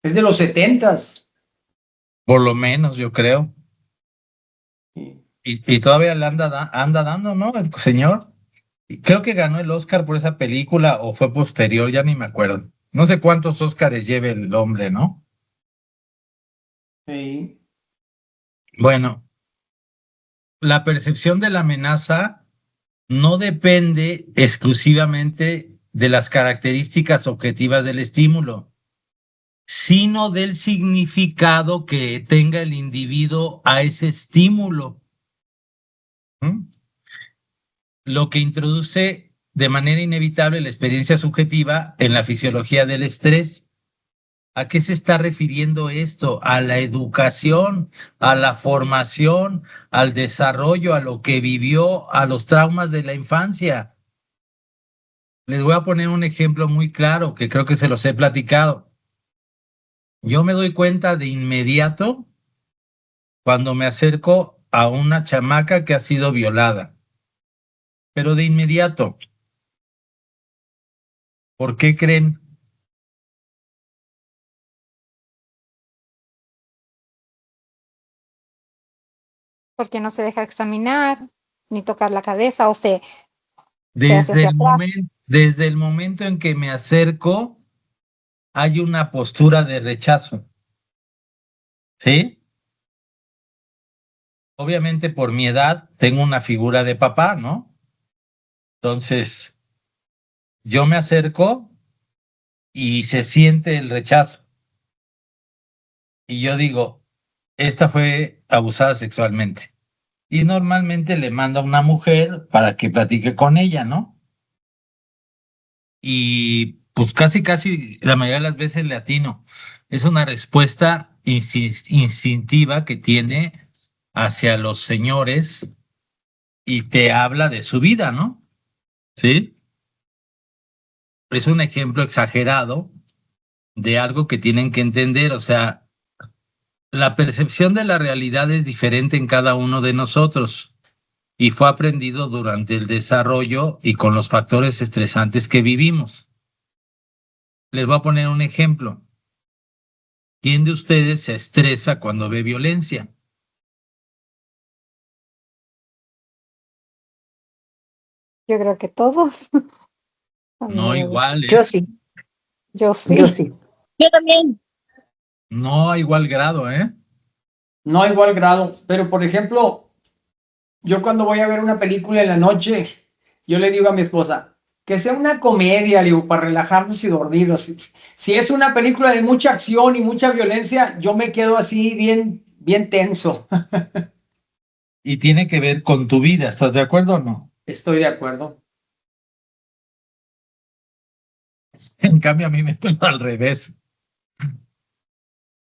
Es de los 70s. por lo menos yo creo. Y todavía le anda dando, ¿no? El señor. Y creo que ganó el Oscar por esa película o fue posterior, ya ni me acuerdo. No sé cuántos Oscars lleve el hombre, ¿no? Sí. Bueno, la percepción de la amenaza no depende exclusivamente de las características objetivas del estímulo, sino del significado que tenga el individuo a ese estímulo. ¿Mm? Lo que introduce de manera inevitable la experiencia subjetiva en la fisiología del estrés. ¿A qué se está refiriendo esto? A la educación, a la formación, al desarrollo, a lo que vivió, a los traumas de la infancia. Les voy a poner un ejemplo muy claro que creo que se los he platicado. Yo me doy cuenta de inmediato cuando me acerco a una chamaca que ha sido violada, pero de inmediato. ¿Por qué creen? porque no se deja examinar, ni tocar la cabeza, se hace Desde hacia el atrás. desde el momento en que me acerco, hay una postura de rechazo, ¿sí? Obviamente por mi edad tengo una figura de papá, ¿no? Entonces, yo me acerco y se siente el rechazo. Y yo digo, esta fue abusada sexualmente. Y normalmente le mando a una mujer para que platique con ella, ¿no? Y pues casi la mayoría de las veces le atino. Es una respuesta instintiva que tiene hacia los señores y te habla de su vida, ¿no? ¿Sí? Es un ejemplo exagerado de algo que tienen que entender, o sea, la percepción de la realidad es diferente en cada uno de nosotros y fue aprendido durante el desarrollo y con los factores estresantes que vivimos. Les voy a poner un ejemplo. ¿Quién de ustedes se estresa cuando ve violencia? Yo creo que todos. No igual, Yo sí, Yo yo sí. sí. Yo también. no a igual grado, ¿eh? No a igual grado, pero por ejemplo, yo cuando voy a ver una película en la noche, yo le digo a mi esposa, que sea una comedia, le digo, para relajarnos y dormir. Si es una película de mucha acción y mucha violencia, yo me quedo así bien, bien tenso. Y tiene que ver con tu vida, ¿estás de acuerdo o no? Estoy de acuerdo. En cambio, a mí me pasa al revés.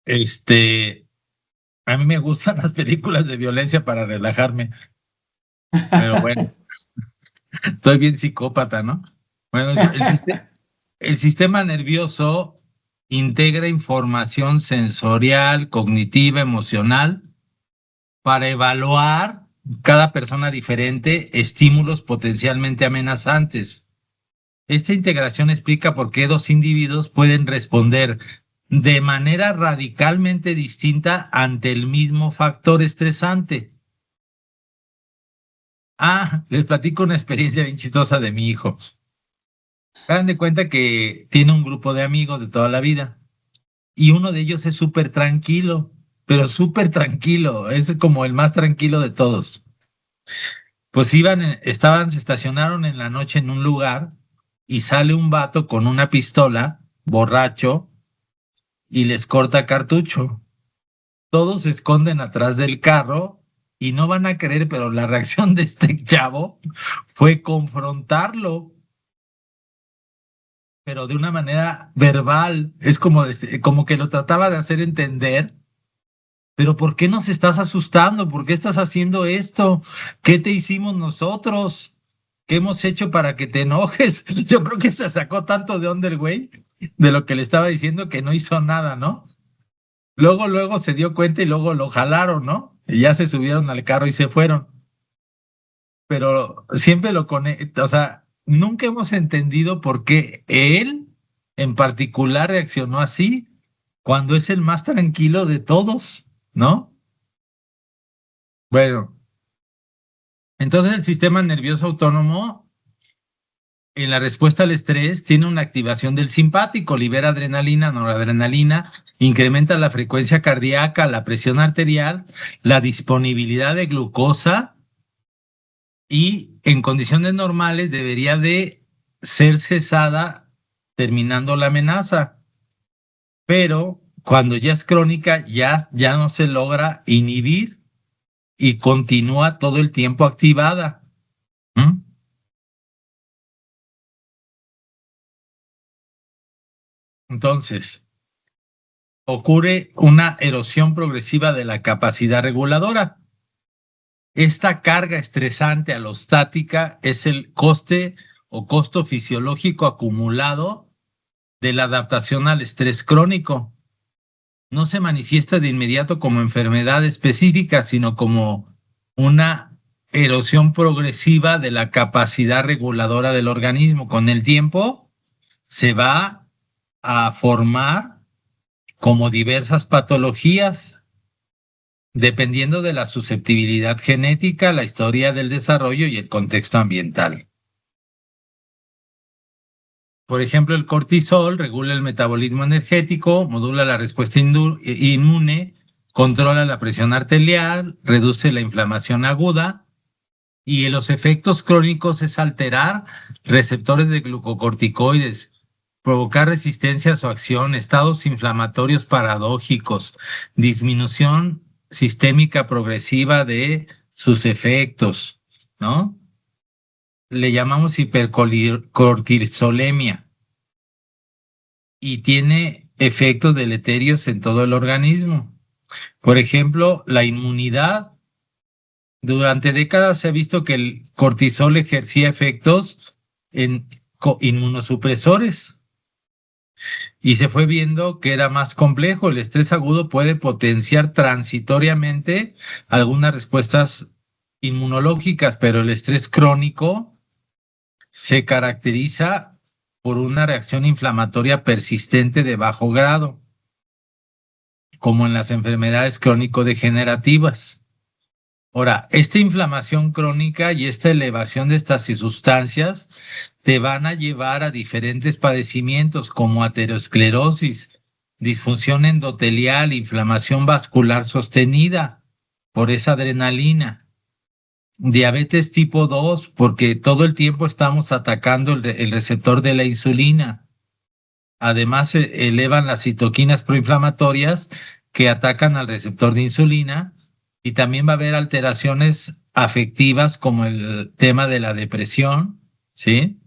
Este, a mí me gustan las películas de violencia para relajarme, pero bueno, estoy bien psicópata, ¿no? Bueno, el sistema nervioso integra información sensorial, cognitiva, emocional para evaluar cada persona diferente estímulos potencialmente amenazantes. Esta integración explica por qué dos individuos pueden responder de manera radicalmente distinta ante el mismo factor estresante. Les platico una experiencia bien chistosa de mi hijo. Hagan de cuenta que tiene un grupo de amigos de toda la vida y uno de ellos es súper tranquilo, pero súper tranquilo, es como el más tranquilo de todos. Pues se estacionaron en la noche en un lugar y sale un vato con una pistola, borracho, y les corta cartucho. Todos se esconden atrás del carro y no van a creer, pero la reacción de este chavo fue confrontarlo, pero de una manera verbal. Es como que lo trataba de hacer entender. Pero ¿por qué nos estás asustando? ¿Por qué estás haciendo esto? ¿Qué te hicimos nosotros? ¿Qué hemos hecho para que te enojes? Yo creo que se sacó tanto de onda el güey de lo que le estaba diciendo que no hizo nada, ¿no? Luego se dio cuenta y luego lo jalaron, ¿no? Y ya se subieron al carro y se fueron. Pero siempre o sea, nunca hemos entendido por qué él en particular reaccionó así cuando es el más tranquilo de todos, ¿no? Bueno, entonces el sistema nervioso autónomo en la respuesta al estrés tiene una activación del simpático, libera adrenalina, noradrenalina, incrementa la frecuencia cardíaca, la presión arterial, la disponibilidad de glucosa y en condiciones normales debería de ser cesada terminando la amenaza, pero cuando ya es crónica ya no se logra inhibir y continúa todo el tiempo activada. ¿Mm? Entonces, ocurre una erosión progresiva de la capacidad reguladora. Esta carga estresante alostática es el coste o costo fisiológico acumulado de la adaptación al estrés crónico. No se manifiesta de inmediato como enfermedad específica, sino como una erosión progresiva de la capacidad reguladora del organismo. Con el tiempo se va a formar como diversas patologías, dependiendo de la susceptibilidad genética, la historia del desarrollo y el contexto ambiental. Por ejemplo, el cortisol regula el metabolismo energético, modula la respuesta inmune, controla la presión arterial, reduce la inflamación aguda y los efectos crónicos es alterar receptores de glucocorticoides, provocar resistencia a su acción, estados inflamatorios paradójicos, disminución sistémica progresiva de sus efectos, ¿no? Le llamamos hipercortisolemia y tiene efectos deleterios en todo el organismo. Por ejemplo, la inmunidad. Durante décadas se ha visto que el cortisol ejercía efectos en inmunosupresores y se fue viendo que era más complejo. El estrés agudo puede potenciar transitoriamente algunas respuestas inmunológicas, pero el estrés crónico se caracteriza por una reacción inflamatoria persistente de bajo grado, como en las enfermedades crónico-degenerativas. Ahora, esta inflamación crónica y esta elevación de estas sustancias te van a llevar a diferentes padecimientos como aterosclerosis, disfunción endotelial, inflamación vascular sostenida por esa adrenalina. Diabetes tipo 2, porque todo el tiempo estamos atacando el receptor de la insulina. Además, se elevan las citoquinas proinflamatorias que atacan al receptor de insulina y también va a haber alteraciones afectivas como el tema de la depresión, ¿sí?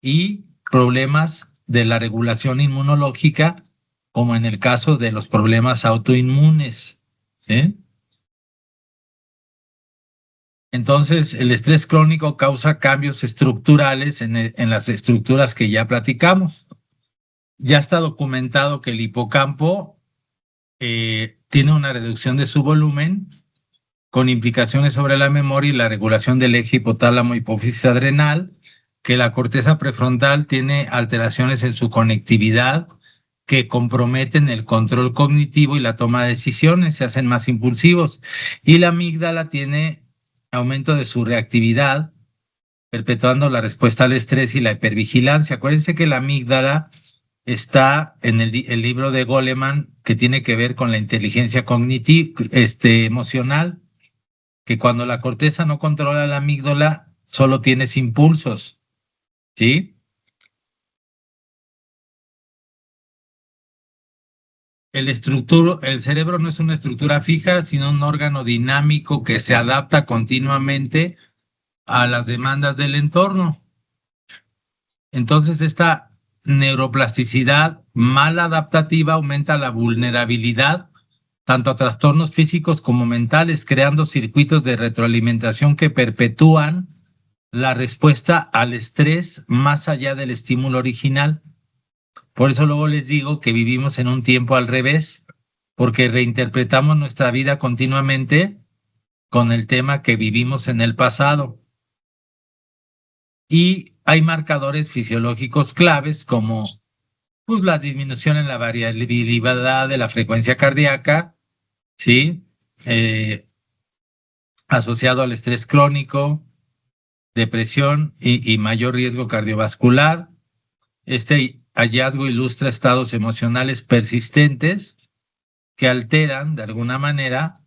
Y problemas de la regulación inmunológica, como en el caso de los problemas autoinmunes, ¿sí? Entonces, el estrés crónico causa cambios estructurales en las estructuras que ya platicamos. Ya está documentado que el hipocampo tiene una reducción de su volumen con implicaciones sobre la memoria y la regulación del eje hipotálamo hipófisis adrenal, que la corteza prefrontal tiene alteraciones en su conectividad que comprometen el control cognitivo y la toma de decisiones, se hacen más impulsivos, y la amígdala tiene aumento de su reactividad, perpetuando la respuesta al estrés y la hipervigilancia. Acuérdense que la amígdala está en el libro de Goleman, que tiene que ver con la inteligencia cognitiva, emocional, que cuando la corteza no controla la amígdala, solo tienes impulsos, ¿sí? El cerebro no es una estructura fija, sino un órgano dinámico que se adapta continuamente a las demandas del entorno. Entonces, esta neuroplasticidad mal adaptativa aumenta la vulnerabilidad tanto a trastornos físicos como mentales, creando circuitos de retroalimentación que perpetúan la respuesta al estrés más allá del estímulo original. Por eso luego les digo que vivimos en un tiempo al revés, porque reinterpretamos nuestra vida continuamente con el tema que vivimos en el pasado. Y hay marcadores fisiológicos claves como pues, la disminución en la variabilidad de la frecuencia cardíaca, ¿sí? Asociado al estrés crónico, depresión y mayor riesgo cardiovascular. Este hallazgo ilustra estados emocionales persistentes que alteran de alguna manera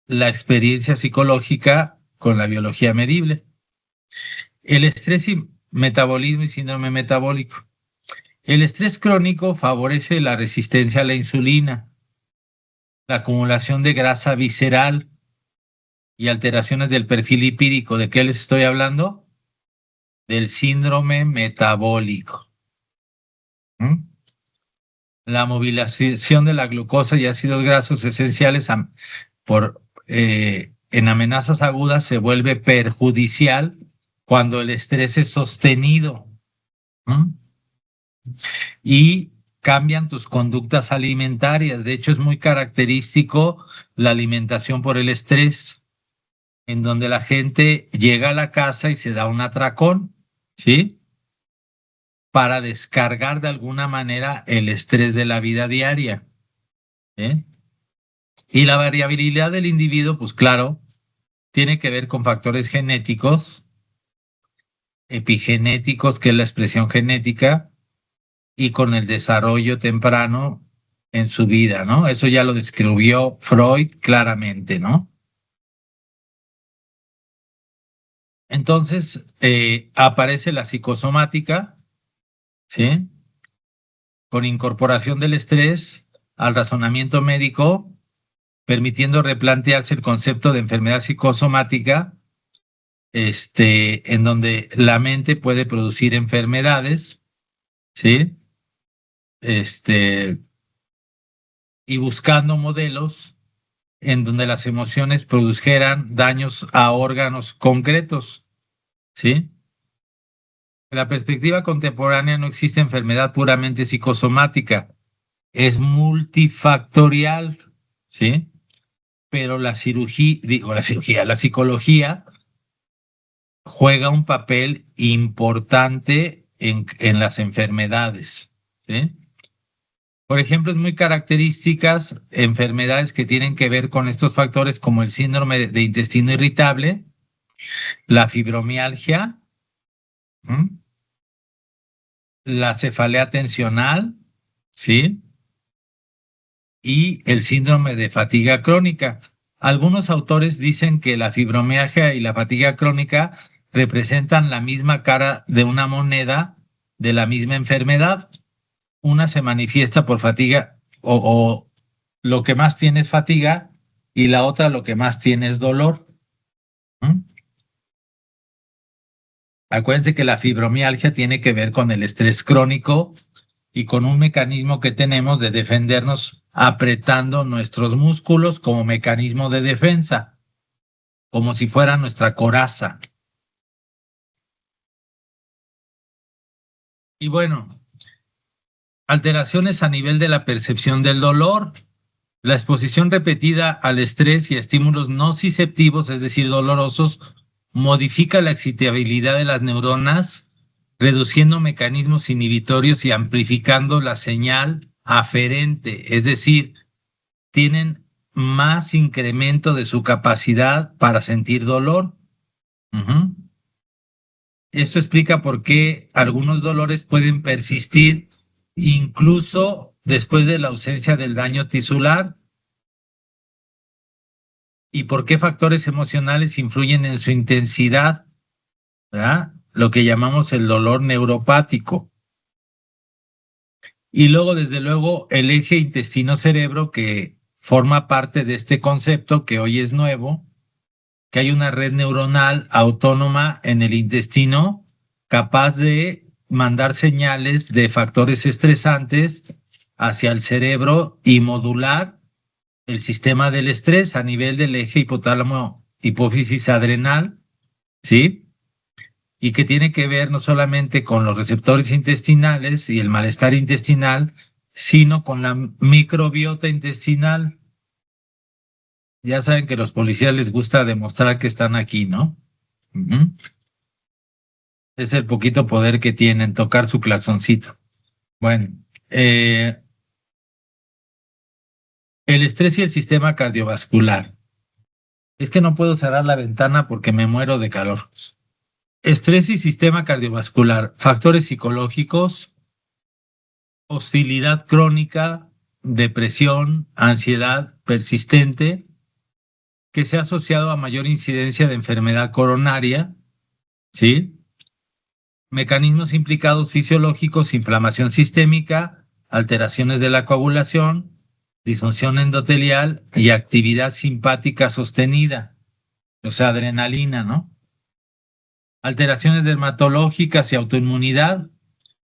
la experiencia psicológica con la biología medible. El estrés y metabolismo y síndrome metabólico. El estrés crónico favorece la resistencia a la insulina, la acumulación de grasa visceral y alteraciones del perfil lipídico. ¿De qué les estoy hablando? Del síndrome metabólico. La movilización de la glucosa y ácidos grasos esenciales en amenazas agudas se vuelve perjudicial cuando el estrés es sostenido. ¿Mm? Y cambian tus conductas alimentarias. De hecho, es muy característico la alimentación por el estrés, en donde la gente llega a la casa y se da un atracón, ¿sí? Para descargar de alguna manera el estrés de la vida diaria. ¿Eh? Y la variabilidad del individuo, pues claro, tiene que ver con factores genéticos, epigenéticos, que es la expresión genética, y con el desarrollo temprano en su vida, ¿no? Eso ya lo describió Freud claramente, ¿no? Entonces, aparece la psicosomática, ¿sí? Con incorporación del estrés al razonamiento médico, permitiendo replantearse el concepto de enfermedad psicosomática, en donde la mente puede producir enfermedades, ¿sí? Y buscando modelos en donde las emociones produjeran daños a órganos concretos, ¿sí? En la perspectiva contemporánea no existe enfermedad puramente psicosomática, es multifactorial, ¿sí? Pero la psicología juega un papel importante en las enfermedades, ¿sí? Por ejemplo, es muy características enfermedades que tienen que ver con estos factores como el síndrome de intestino irritable, la fibromialgia, ¿m? La cefalea tensional, ¿sí? Y el síndrome de fatiga crónica. Algunos autores dicen que la fibromialgia y la fatiga crónica representan la misma cara de una moneda de la misma enfermedad. Una se manifiesta por fatiga o lo que más tiene es fatiga y la otra lo que más tiene es dolor. ¿Mm? Acuérdense que la fibromialgia tiene que ver con el estrés crónico y con un mecanismo que tenemos de defendernos apretando nuestros músculos como mecanismo de defensa, como si fuera nuestra coraza. Y bueno, alteraciones a nivel de la percepción del dolor. La exposición repetida al estrés y a estímulos no nociceptivos, es decir, dolorosos, modifica la excitabilidad de las neuronas, reduciendo mecanismos inhibitorios y amplificando la señal aferente, es decir, tienen más incremento de su capacidad para sentir dolor. Uh-huh. Esto explica por qué algunos dolores pueden persistir incluso después de la ausencia del daño tisular y por qué factores emocionales influyen en su intensidad, ¿verdad? Lo que llamamos el dolor neuropático. Y luego, desde luego, el eje intestino-cerebro, que forma parte de este concepto que hoy es nuevo, que hay una red neuronal autónoma en el intestino capaz de mandar señales de factores estresantes hacia el cerebro y modular el sistema del estrés a nivel del eje hipotálamo hipófisis adrenal, ¿sí? Y que tiene que ver no solamente con los receptores intestinales y el malestar intestinal, sino con la microbiota intestinal. Ya saben que a los policías les gusta demostrar que están aquí, ¿no? Uh-huh. Es el poquito poder que tienen, tocar su claxoncito. Bueno, el estrés y el sistema cardiovascular. Es que no puedo cerrar la ventana porque me muero de calor. Estrés y sistema cardiovascular, factores psicológicos, hostilidad crónica, depresión, ansiedad persistente, que se ha asociado a mayor incidencia de enfermedad coronaria, ¿sí? Mecanismos implicados fisiológicos, inflamación sistémica, alteraciones de la coagulación, disfunción endotelial y actividad simpática sostenida, o sea, adrenalina, ¿no? Alteraciones dermatológicas y autoinmunidad.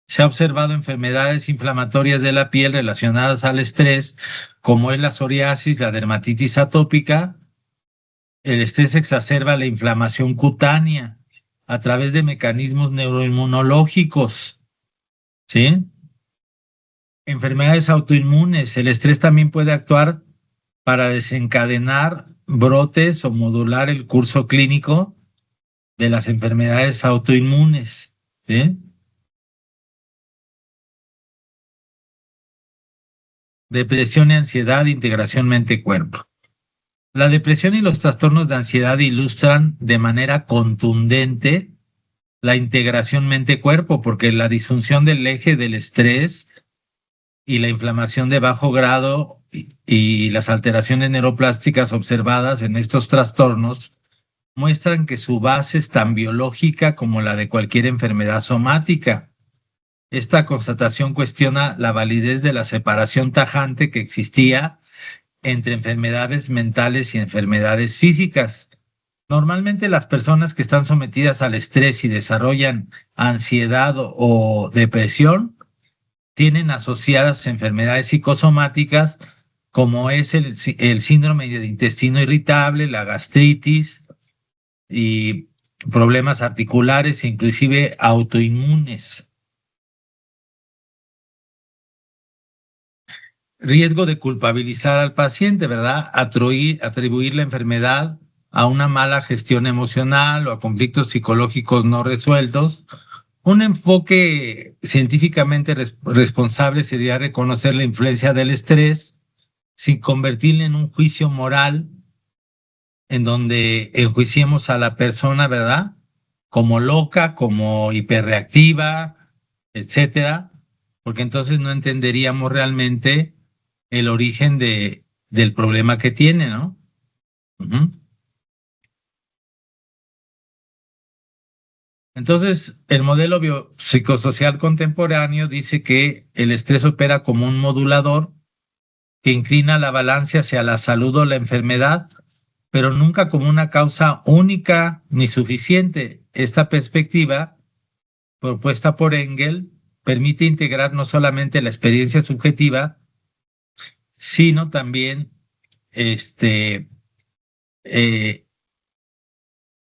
Se ha observado enfermedades inflamatorias de la piel relacionadas al estrés, como es la psoriasis, la dermatitis atópica, el estrés exacerba la inflamación cutánea a través de mecanismos neuroinmunológicos, ¿sí? Enfermedades autoinmunes. El estrés también puede actuar para desencadenar brotes o modular el curso clínico de las enfermedades autoinmunes, ¿sí? Depresión y ansiedad, integración mente-cuerpo. La depresión y los trastornos de ansiedad ilustran de manera contundente la integración mente-cuerpo, porque la disfunción del eje del estrés y la inflamación de bajo grado y las alteraciones neuroplásticas observadas en estos trastornos muestran que su base es tan biológica como la de cualquier enfermedad somática. Esta constatación cuestiona la validez de la separación tajante que existía entre enfermedades mentales y enfermedades físicas. Normalmente las personas que están sometidas al estrés y desarrollan ansiedad o depresión tienen asociadas enfermedades psicosomáticas como es el síndrome de intestino irritable, la gastritis y problemas articulares, inclusive autoinmunes. Riesgo de culpabilizar al paciente, ¿verdad? Atribuir la enfermedad a una mala gestión emocional o a conflictos psicológicos no resueltos. Un enfoque científicamente responsable sería reconocer la influencia del estrés sin convertirlo en un juicio moral en donde enjuiciemos a la persona, ¿verdad? Como loca, como hiperreactiva, etcétera, porque entonces no entenderíamos realmente el origen del problema que tiene, ¿no? Ujú. Entonces, el modelo biopsicosocial contemporáneo dice que el estrés opera como un modulador que inclina la balanza hacia la salud o la enfermedad, pero nunca como una causa única ni suficiente. Esta perspectiva, propuesta por Engel, permite integrar no solamente la experiencia subjetiva, sino también eh,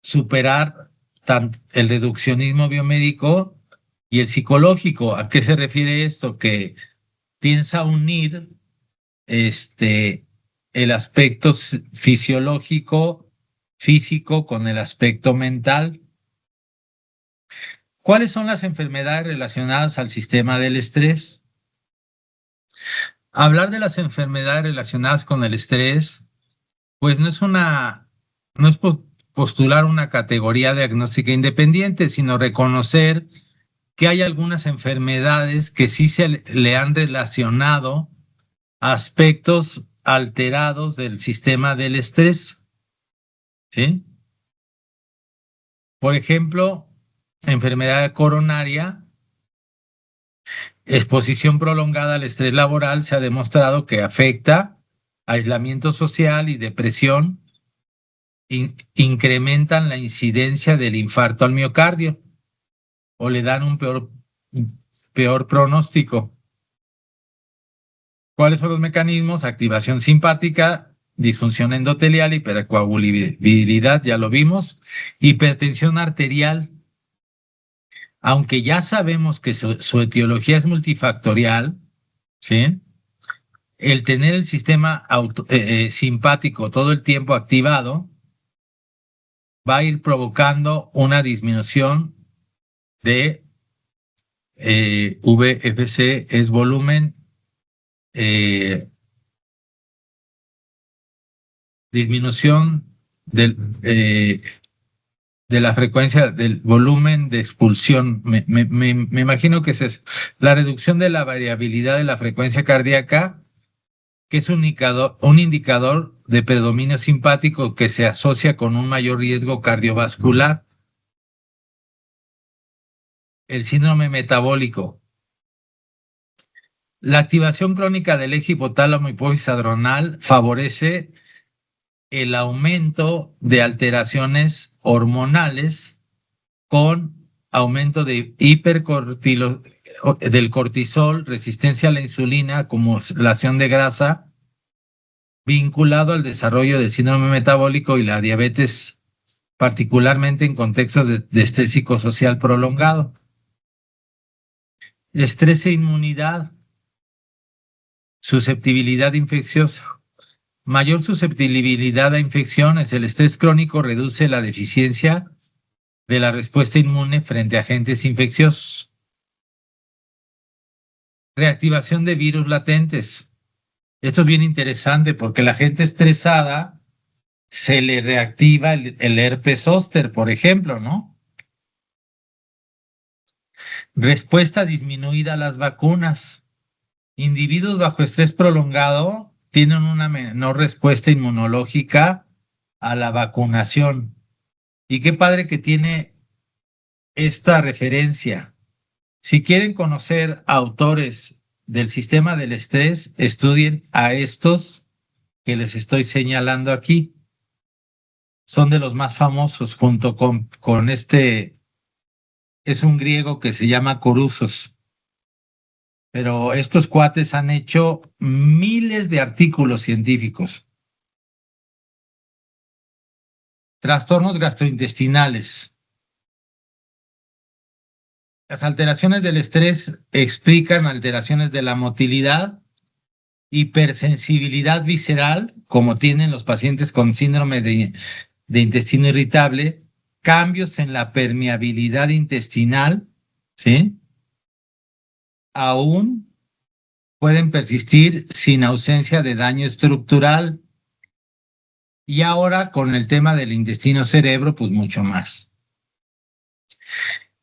superar el reduccionismo biomédico y el psicológico. ¿A qué se refiere esto? Que piensa unir el aspecto fisiológico, físico, con el aspecto mental. ¿Cuáles son las enfermedades relacionadas al sistema del estrés? Hablar de las enfermedades relacionadas con el estrés, pues no es postular una categoría diagnóstica independiente, sino reconocer que hay algunas enfermedades que sí se le han relacionado a aspectos alterados del sistema del estrés, ¿sí? Por ejemplo, enfermedad coronaria, exposición prolongada al estrés laboral se ha demostrado que afecta aislamiento social y depresión, incrementan la incidencia del infarto al miocardio o le dan un peor pronóstico. ¿Cuáles son los mecanismos? Activación simpática, disfunción endotelial, hipercoagulabilidad, ya lo vimos, hipertensión arterial. Aunque ya sabemos que su etiología es multifactorial, ¿sí? El tener el sistema simpático todo el tiempo activado va a ir provocando una disminución de VFC, es volumen, disminución de la frecuencia del volumen de expulsión. Me imagino que es la reducción de la variabilidad de la frecuencia cardíaca, que es un indicador de predominio simpático que se asocia con un mayor riesgo cardiovascular. El síndrome metabólico. La activación crónica del eje hipotálamo hipófisis adrenal favorece el aumento de alteraciones hormonales con aumento de del cortisol, resistencia a la insulina, acumulación de grasa, vinculado al desarrollo del síndrome metabólico y la diabetes, particularmente en contextos de estrés psicosocial prolongado. Estrés e inmunidad, susceptibilidad infecciosa. Mayor susceptibilidad a infecciones. El estrés crónico reduce la deficiencia de la respuesta inmune frente a agentes infecciosos. Reactivación de virus latentes. Esto es bien interesante porque la gente estresada se le reactiva el herpes zóster, por ejemplo, ¿no? Respuesta disminuida a las vacunas. Individuos bajo estrés prolongado tienen una menor respuesta inmunológica a la vacunación. Y qué padre que tiene esta referencia. Si quieren conocer autores del sistema del estrés, estudien a estos que les estoy señalando aquí. Son de los más famosos junto con este, es un griego que se llama Courrousos. Pero estos cuates han hecho miles de artículos científicos. Trastornos gastrointestinales. Las alteraciones del estrés explican alteraciones de la motilidad, hipersensibilidad visceral, como tienen los pacientes con síndrome de intestino irritable, cambios en la permeabilidad intestinal, ¿sí? Aún pueden persistir sin ausencia de daño estructural. Y ahora con el tema del intestino-cerebro, pues mucho más.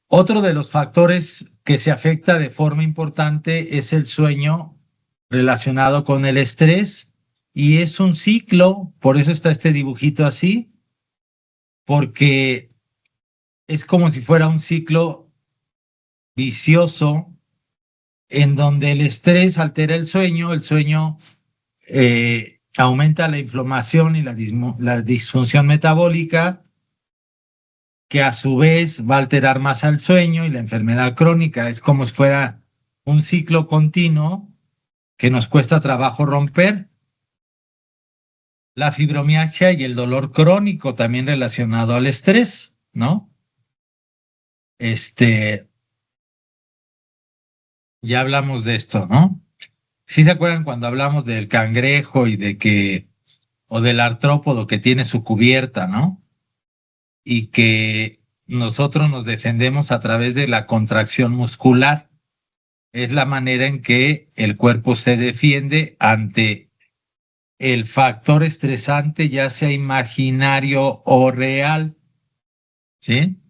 Otro de los factores que se afecta de forma importante es el sueño relacionado con el estrés y es un ciclo, por eso está este dibujito así, porque es como si fuera un ciclo vicioso en donde el estrés altera el sueño aumenta la inflamación y la disfunción metabólica, que a su vez va a alterar más al sueño y la enfermedad crónica. Es como si fuera un ciclo continuo que nos cuesta trabajo romper. La fibromialgia y el dolor crónico también relacionado al estrés, ¿no? Ya hablamos de esto, ¿no? ¿Sí se acuerdan cuando hablamos del cangrejo y o del artrópodo que tiene su cubierta, ¿no? Y que nosotros nos defendemos a través de la contracción muscular? Es la manera en que el cuerpo se defiende ante el factor estresante, ya sea imaginario o real, ¿sí?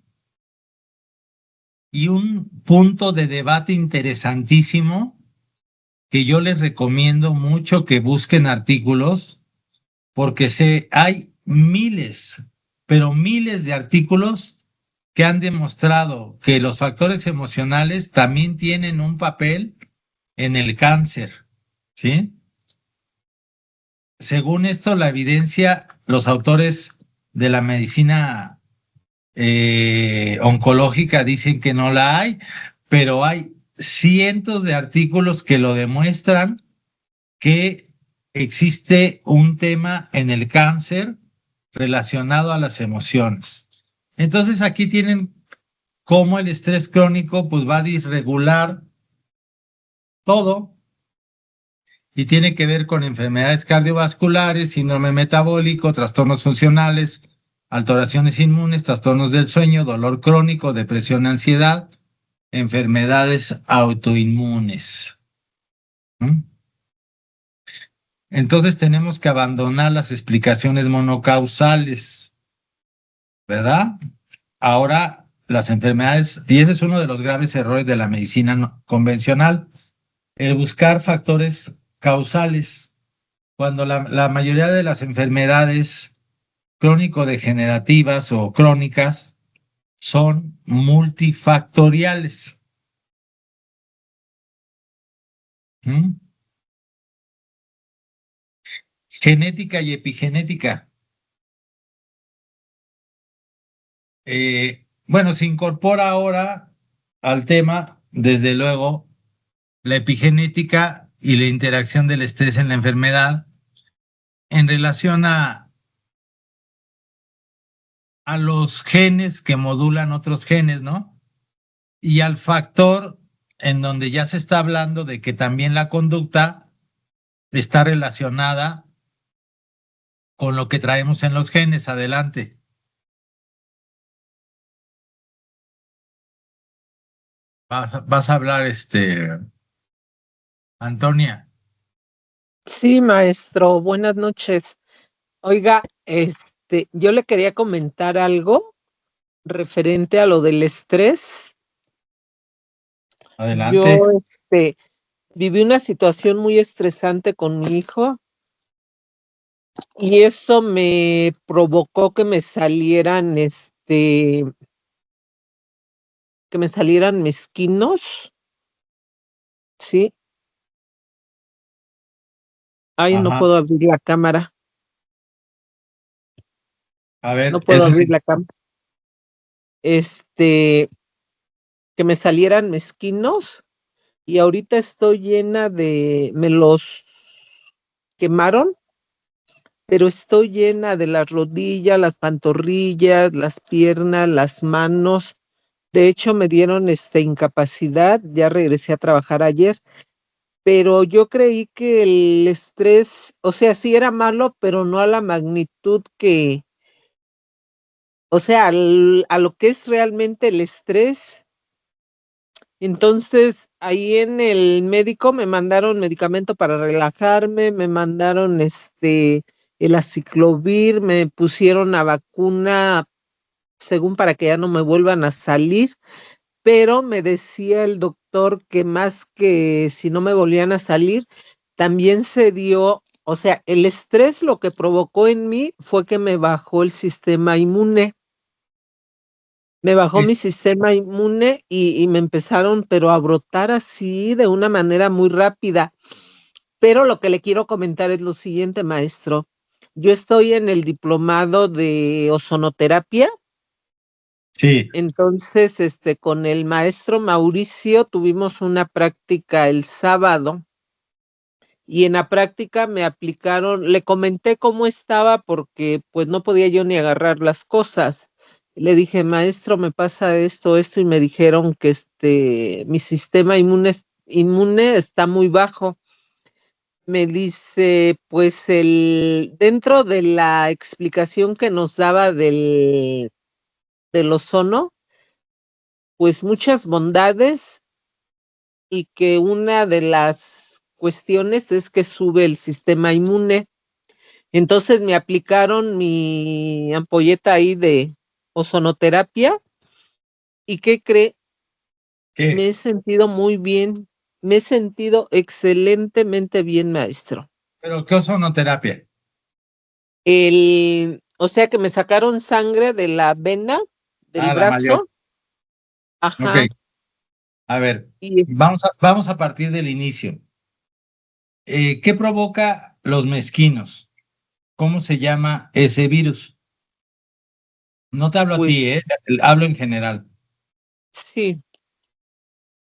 Y un punto de debate interesantísimo que yo les recomiendo mucho que busquen artículos, porque hay miles, pero miles de artículos que han demostrado que los factores emocionales también tienen un papel en el cáncer, ¿sí? Según esto, la evidencia, los autores de la medicina oncológica dicen que no la hay, pero hay cientos de artículos que lo demuestran, que existe un tema en el cáncer relacionado a las emociones. Entonces aquí tienen cómo el estrés crónico pues va a disregular todo y tiene que ver con enfermedades cardiovasculares, síndrome metabólico, trastornos funcionales, alteraciones inmunes, trastornos del sueño, dolor crónico, depresión, ansiedad, enfermedades autoinmunes. ¿Mm? Entonces tenemos que abandonar las explicaciones monocausales, ¿verdad? Ahora las enfermedades, y ese es uno de los graves errores de la medicina convencional, el buscar factores causales, cuando la mayoría de las enfermedades crónico-degenerativas o crónicas son multifactoriales. ¿Mm? Genética y epigenética. Bueno, se incorpora ahora al tema, desde luego, la epigenética y la interacción del estrés en la enfermedad, en relación a los genes que modulan otros genes, ¿no? Y al factor en donde ya se está hablando de que también la conducta está relacionada con lo que traemos en los genes. Adelante. Vas a hablar, Antonia. Sí, maestro, buenas noches. Oiga, yo le quería comentar algo referente a lo del estrés. Adelante. Yo, viví una situación muy estresante con mi hijo y eso me provocó que me salieran, mezquinos, ¿sí? Ay, no Ajá. puedo abrir la cámara, A ver, no puedo eso abrir sí. la cámara. Que me salieran mezquinos y ahorita estoy llena me los quemaron, pero estoy llena de las rodillas, las pantorrillas, las piernas, las manos. De hecho, me dieron incapacidad, ya regresé a trabajar ayer, pero yo creí que el estrés, o sea, sí era malo, pero no a la magnitud o sea, a lo que es realmente el estrés. Entonces, ahí en el médico me mandaron medicamento para relajarme, me mandaron el aciclovir, me pusieron la vacuna según para que ya no me vuelvan a salir, pero me decía el doctor que más que si no me volvían a salir, también se dio, o sea, el estrés lo que provocó en mí fue que me bajó el sistema inmune. Me bajó mi sistema inmune y me empezaron, pero a brotar así de una manera muy rápida. Pero lo que le quiero comentar es lo siguiente, maestro. Yo estoy en el diplomado de ozonoterapia. Sí. Entonces, con el maestro Mauricio tuvimos una práctica el sábado y en la práctica me aplicaron, le comenté cómo estaba porque pues no podía yo ni agarrar las cosas. Le dije, maestro, me pasa esto, y me dijeron que mi sistema inmune está muy bajo. Me dice, pues dentro de la explicación que nos daba del ozono, pues muchas bondades y que una de las cuestiones es que sube el sistema inmune. Entonces me aplicaron mi ampolleta ahí de ozonoterapia y ¿qué cree? Me ¿Qué? he sentido muy bien, me he sentido excelentemente bien, maestro. ¿Pero qué ozonoterapia? O sea que me sacaron sangre de la vena del Ah, la mayor. brazo, Ok. ajá, A ver, y vamos a partir del inicio. ¿Qué provoca los mezquinos? ¿Cómo se llama ese virus? No te hablo a ti, pues hablo en general. sí,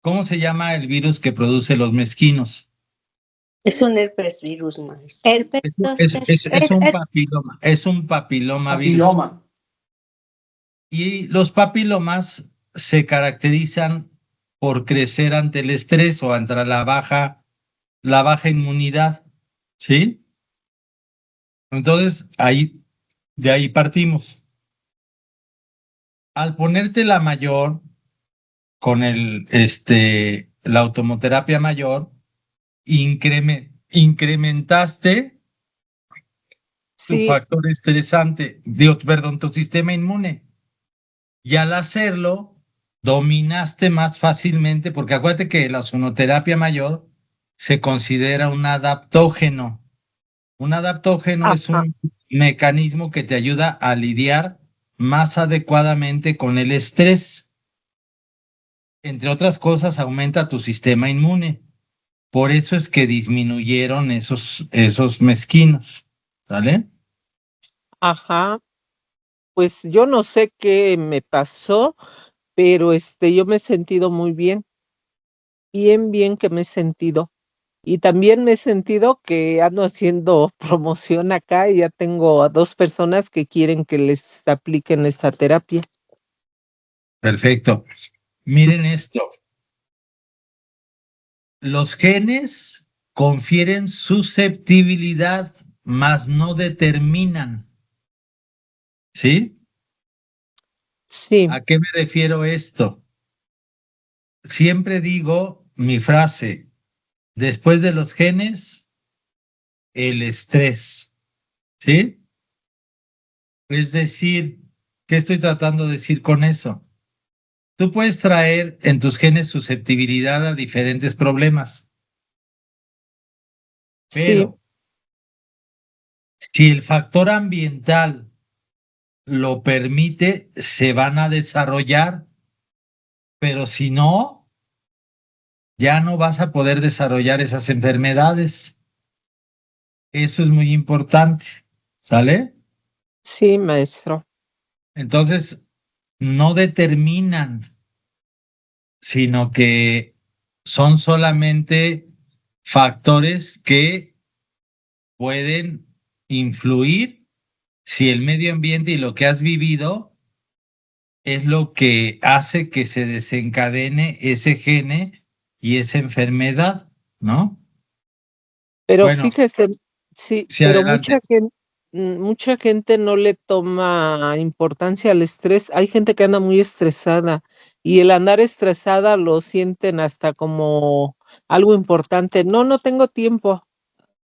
¿Cómo se llama el virus que produce los mezquinos? Es un herpes virus, maestro. Herpes zóster. Es un papiloma, es un papiloma virus. Papiloma. Y los papilomas se caracterizan por crecer ante el estrés o ante la baja inmunidad, ¿sí? Entonces, de ahí partimos. Al ponerte la mayor con la automoterapia mayor, incrementaste tu sí, factor estresante, perdón, tu sistema inmune. Y al hacerlo, dominaste más fácilmente, porque acuérdate que la ozonoterapia mayor se considera un adaptógeno. Un adaptógeno es ajá, un mecanismo que te ayuda a lidiar más adecuadamente con el estrés. Entre otras cosas, aumenta tu sistema inmune. Por eso es que disminuyeron esos mezquinos, ¿vale? ajá, pues yo no sé qué me pasó, pero yo me he sentido muy bien, bien, bien que me he sentido. Y también me he sentido que ando haciendo promoción acá y ya tengo a 2 personas que quieren que les apliquen esta terapia. Perfecto. Miren esto. Los genes confieren susceptibilidad, mas no determinan. ¿Sí? Sí, ¿A qué me refiero esto? Siempre digo mi frase, después de los genes, el estrés. ¿Sí? Es decir, ¿qué estoy tratando de decir con eso? Tú puedes traer en tus genes susceptibilidad a diferentes problemas, sí, pero si el factor ambiental lo permite, se van a desarrollar, pero si no, ya no vas a poder desarrollar esas enfermedades. Eso es muy importante, ¿sale? sí, maestro. Entonces, no determinan, sino que son solamente factores que pueden influir si el medio ambiente y lo que has vivido es lo que hace que se desencadene ese gene y esa enfermedad, ¿no? Pero Bueno, fíjese, sí, sí, pero adelante. mucha gente no le toma importancia al estrés. Hay gente que anda muy estresada y el andar estresada lo sienten hasta como algo importante. No, no tengo tiempo.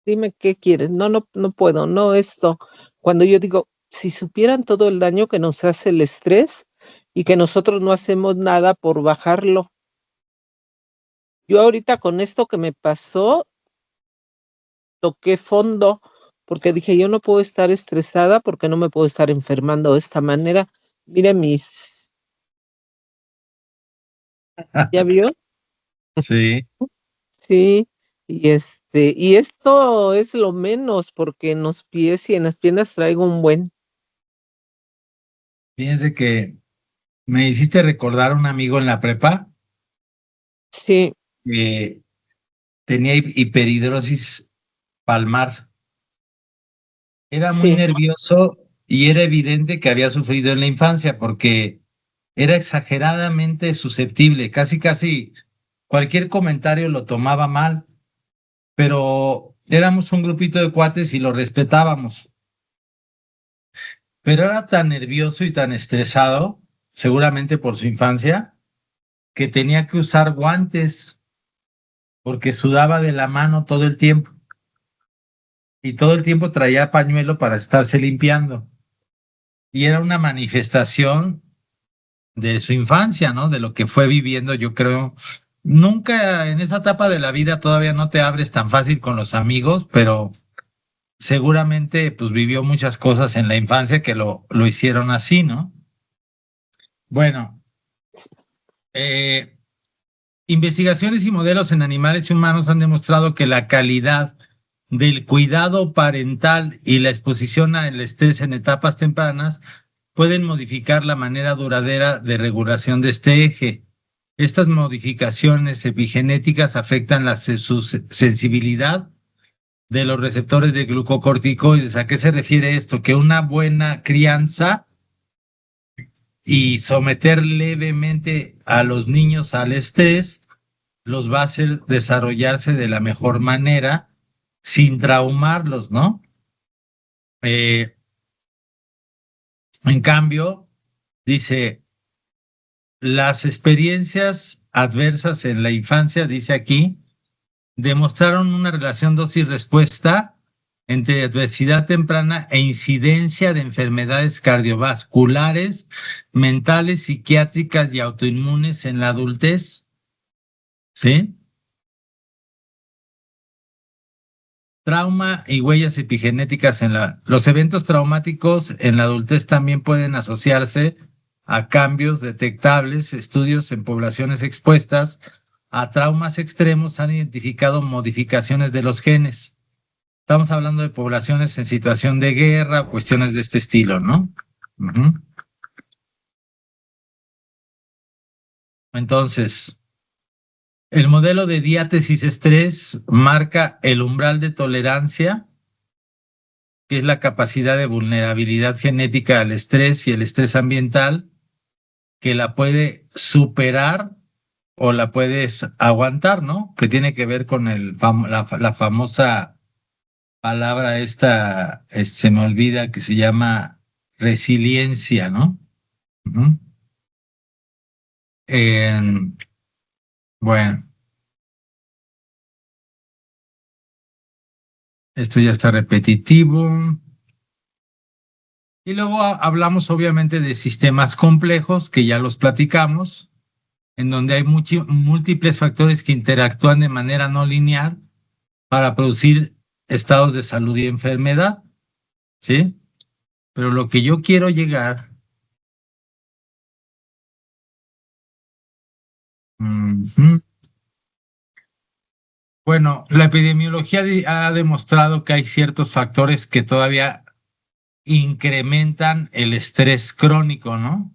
Dime qué quieres. No, no, no puedo, no esto. Cuando yo digo, si supieran todo el daño que nos hace el estrés y que nosotros no hacemos nada por bajarlo. Yo ahorita con esto que me pasó, toqué fondo, porque dije, yo no puedo estar estresada porque no me puedo estar enfermando de esta manera. Mire ¿ya vio? Sí, Sí, y esto es lo menos, porque en los pies y en las piernas traigo un buen. fíjense que me hiciste recordar a un amigo en la prepa Sí, que tenía hiperhidrosis palmar. Era muy sí, nervioso y era evidente que había sufrido en la infancia porque era exageradamente susceptible, casi casi cualquier comentario lo tomaba mal, pero éramos un grupito de cuates y lo respetábamos. Pero era tan nervioso y tan estresado, seguramente por su infancia, que tenía que usar guantes porque sudaba de la mano todo el tiempo y todo el tiempo traía pañuelo para estarse limpiando. Y era una manifestación de su infancia, ¿no? De lo que fue viviendo, yo creo. Nunca en esa etapa de la vida todavía no te abres tan fácil con los amigos, pero seguramente pues vivió muchas cosas en la infancia que lo hicieron así, ¿no? Bueno, eh, investigaciones y modelos en animales y humanos han demostrado que la calidad del cuidado parental y la exposición al estrés en etapas tempranas pueden modificar la manera duradera de regulación de este eje. Estas modificaciones epigenéticas afectan su sensibilidad de los receptores de glucocorticoides. ¿A qué se refiere esto? Que una buena crianza y someter levemente a los niños al estrés los va a hacer desarrollarse de la mejor manera sin traumarlos, ¿no? Eh, en cambio, dice, las experiencias adversas en la infancia, dice aquí, demostraron una relación dosis-respuesta entre adversidad temprana e incidencia de enfermedades cardiovasculares, mentales, psiquiátricas y autoinmunes en la adultez. ¿Sí? Trauma y huellas epigenéticas Los eventos traumáticos en la adultez también pueden asociarse a cambios detectables. Estudios en poblaciones expuestas a traumas extremos han identificado modificaciones de los genes. Estamos hablando de poblaciones en situación de guerra, cuestiones de este estilo, ¿no? Ujú. Entonces, El modelo de diátesis-estrés marca el umbral de tolerancia, que es la capacidad de vulnerabilidad genética al estrés y el estrés ambiental, que la puede superar o la puedes aguantar, ¿no? Que tiene que ver con la famosa palabra esta, se me olvida, que se llama resiliencia, ¿no? Ujú. En- bueno, esto ya está repetitivo. Y luego hablamos obviamente de sistemas complejos, que ya los platicamos, en donde hay múltiples factores que interactúan de manera no lineal para producir estados de salud y enfermedad, ¿sí? Pero lo que yo quiero llegar, ujú. Bueno, la epidemiología ha demostrado que hay ciertos factores que todavía incrementan el estrés crónico, ¿no?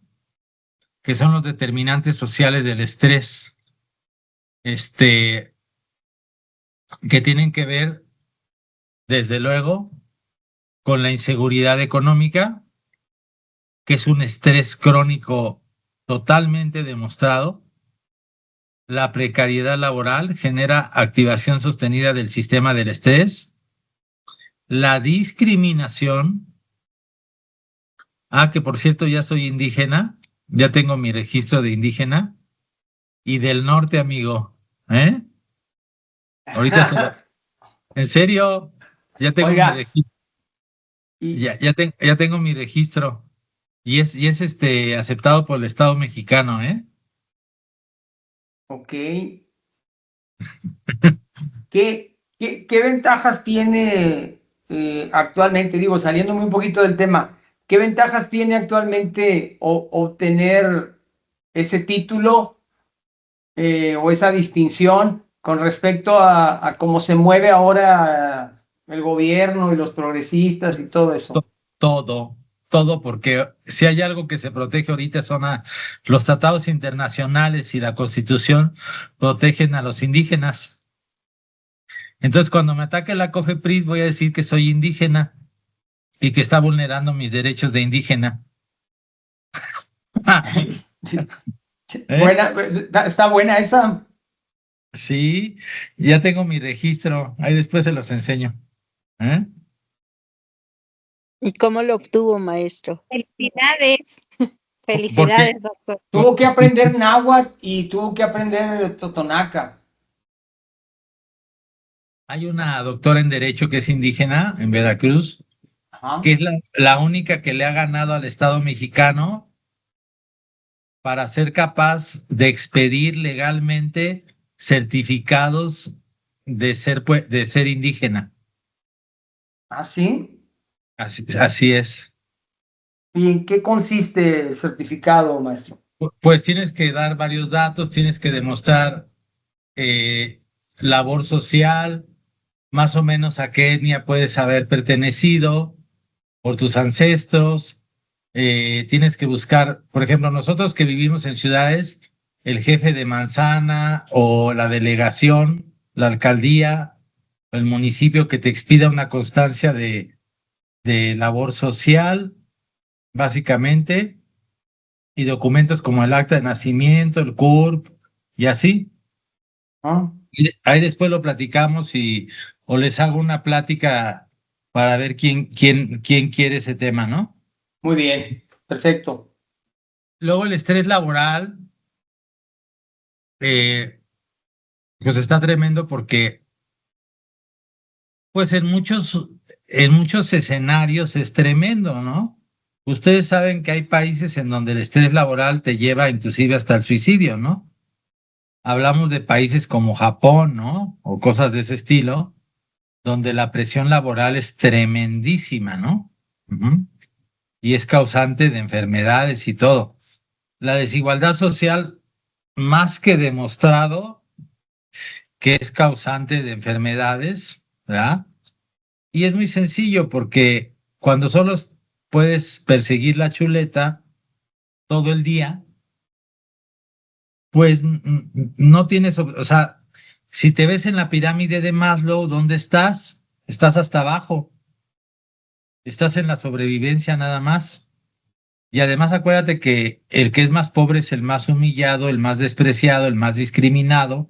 Que son los determinantes sociales del estrés, este, que tienen que ver, desde luego, con la inseguridad económica, que es un estrés crónico totalmente demostrado. La precariedad laboral genera activación sostenida del sistema del estrés. La discriminación, que por cierto ya soy indígena, ya tengo mi registro de indígena, y del norte, amigo, ¿eh? Ahorita en serio, ya tengo mi Oiga, registro, y ya tengo mi registro, y es aceptado por el Estado mexicano, ¿eh? ok, ¿qué ventajas tiene actualmente? Digo, saliéndome un poquito del tema, ¿qué ventajas tiene actualmente obtener ese título o esa distinción con respecto a cómo se mueve ahora el gobierno y los progresistas y todo eso? Todo, todo, porque si hay algo que se protege ahorita son los tratados internacionales y la Constitución protegen a los indígenas. Entonces, cuando me ataque la COFEPRIS, voy a decir que soy indígena y que está vulnerando mis derechos de indígena. ¿Eh? Buena, está buena esa. Sí, ya tengo mi registro. Ahí después se los enseño. ¿Eh? ¿Y cómo lo obtuvo, maestro? Felicidades, Porque felicidades, doctor. Tuvo que aprender náhuatl y tuvo que aprender totonaca. hay una doctora en Derecho que es indígena en Veracruz, Ajá. que es la única que le ha ganado al Estado mexicano para ser capaz de expedir legalmente certificados de ser indígena. ¿Ah, sí? Así es. ¿Y en qué consiste el certificado, maestro? Pues tienes que dar varios datos, tienes que demostrar eh, labor social, más o menos a qué etnia puedes haber pertenecido por tus ancestros. Tienes que buscar, por ejemplo, nosotros que vivimos en ciudades, el jefe de manzana o la delegación, la alcaldía, el municipio que te expida una constancia de labor social, básicamente, y documentos como el acta de nacimiento, el CURP y así. ¿Ah? Y ahí después lo platicamos o les hago una plática para ver quién quiere ese tema, ¿no? Muy bien, perfecto. Luego el estrés laboral, eh, pues está tremendo porque, pues en muchos escenarios es tremendo, ¿no? Ustedes saben que hay países en donde el estrés laboral te lleva inclusive hasta el suicidio, ¿no? Hablamos de países como Japón, ¿no? O cosas de ese estilo, donde la presión laboral es tremendísima, ¿no? Ujú. Y es causante de enfermedades y todo. La desigualdad social, más que demostrado que es causante de enfermedades, ¿verdad? Y es muy sencillo porque cuando solo puedes perseguir la chuleta todo el día, pues no tienes, o sea, si te ves en la pirámide de Maslow, ¿dónde estás? Estás hasta abajo, estás en la sobrevivencia nada más. Y además acuérdate que el que es más pobre es el más humillado, el más despreciado, el más discriminado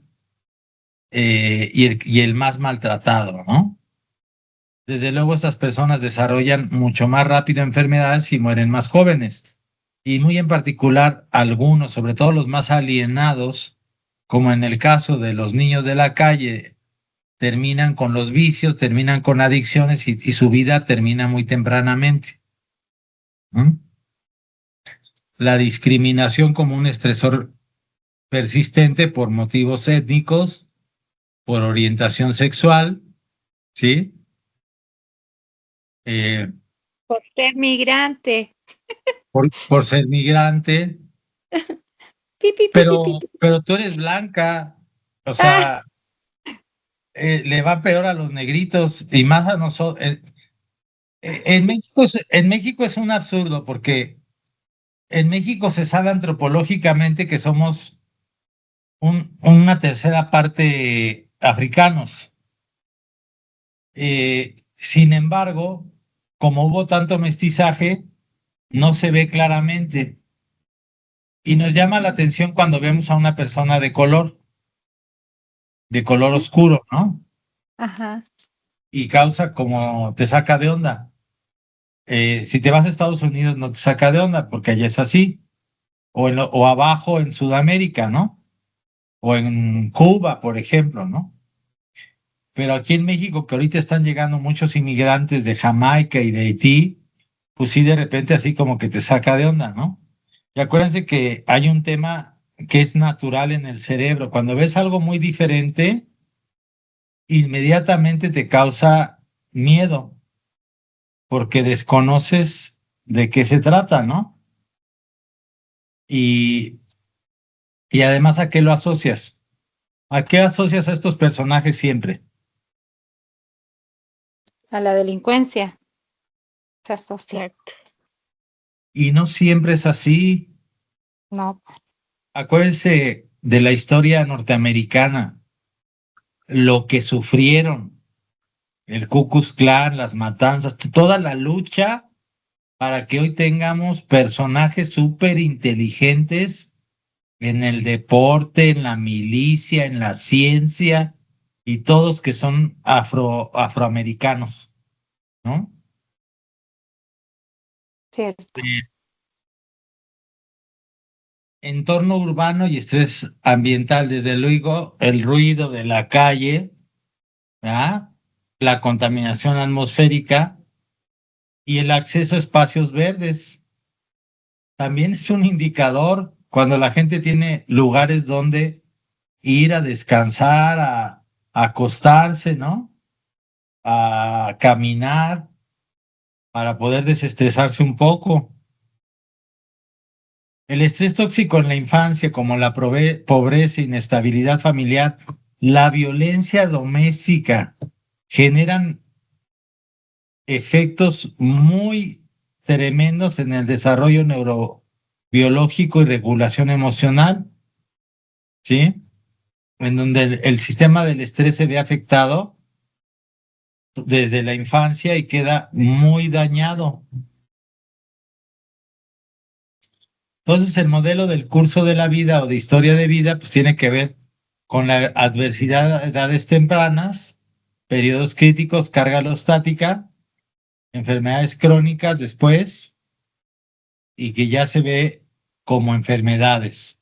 y el más maltratado, ¿no? Desde luego estas personas desarrollan mucho más rápido enfermedades y mueren más jóvenes. Y muy en particular algunos, sobre todo los más alienados, como en el caso de los niños de la calle, terminan con los vicios, terminan con adicciones y su vida termina muy tempranamente. ¿Mm? La discriminación como un estresor persistente por motivos étnicos, por orientación sexual, ¿sí? Eh, Por ser migrante. por ser migrante, Pi, pi, pi, pi, pi, pi. pero tú eres blanca, o Ah, sea, le va peor a los negritos y más a nosotros. En México es un absurdo porque en México se sabe antropológicamente que somos una tercera parte africanos. Sin embargo, como hubo tanto mestizaje, no se ve claramente y nos llama la atención cuando vemos a una persona de color oscuro, ¿no? ajá. Y causa como te saca de onda. Si te vas a Estados Unidos no te saca de onda porque allá es así, o abajo en Sudamérica, ¿no? O en Cuba, por ejemplo, ¿no? Pero aquí en México, que ahorita están llegando muchos inmigrantes de Jamaica y de Haití, pues sí, de repente así como que te saca de onda, ¿no? Y acuérdense que hay un tema que es natural en el cerebro. Cuando ves algo muy diferente, inmediatamente te causa miedo, porque desconoces de qué se trata, ¿no? Y, y además, ¿a qué lo asocias? ¿A qué asocias a estos personajes siempre? A la delincuencia se asocia. Exacto. Y no siempre es así. No, Acuérdense de la historia norteamericana, lo que sufrieron, el Ku Klux Klan, las matanzas, toda la lucha para que hoy tengamos personajes súper inteligentes en el deporte, en la milicia, en la ciencia y todos que son afroamericanos, ¿no? cierto. Entorno urbano y estrés ambiental, desde luego, el ruido de la calle, ¿verdad? La contaminación atmosférica y el acceso a espacios verdes. También es un indicador cuando la gente tiene lugares donde ir a descansar, a acostarse, ¿no? A caminar para poder desestresarse un poco. El estrés tóxico en la infancia, como la pobreza, inestabilidad familiar, la violencia doméstica, generan efectos muy tremendos en el desarrollo neurobiológico y regulación emocional, ¿sí? En donde el sistema del estrés se ve afectado desde la infancia y queda muy dañado. Entonces, el modelo del curso de la vida o de historia de vida, pues tiene que ver con la adversidad a edades tempranas, periodos críticos, carga alostática, enfermedades crónicas después y que ya se ve como enfermedades,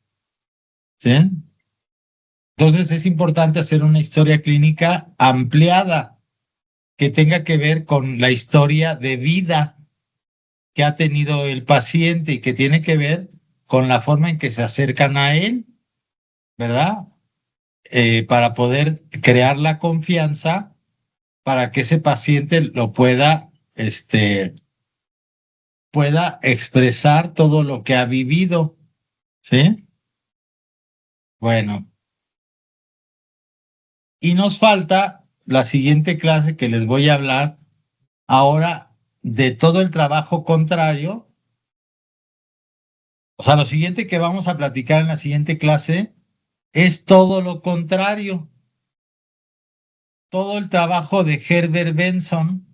¿sí? Entonces, es importante hacer una historia clínica ampliada que tenga que ver con la historia de vida que ha tenido el paciente y que tiene que ver con la forma en que se acercan a él, ¿verdad? Para poder crear la confianza para que ese paciente lo pueda expresar todo lo que ha vivido, ¿sí? Bueno, y nos falta la siguiente clase que les voy a hablar ahora de todo el trabajo contrario O sea, lo siguiente que vamos a platicar en la siguiente clase es todo lo contrario. Todo el trabajo de Herbert Benson,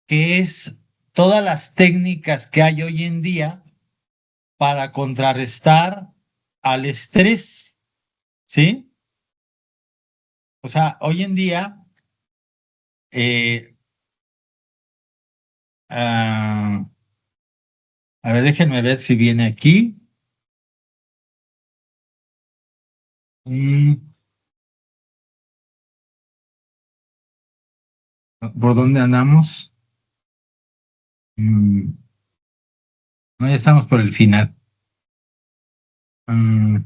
que es todas las técnicas que hay hoy en día para contrarrestar al estrés, ¿sí? O sea, hoy en día, eh, ah, a ver, déjenme ver si viene aquí. Mm, ¿Por dónde andamos? Mm, no, ya estamos por el final. Mm,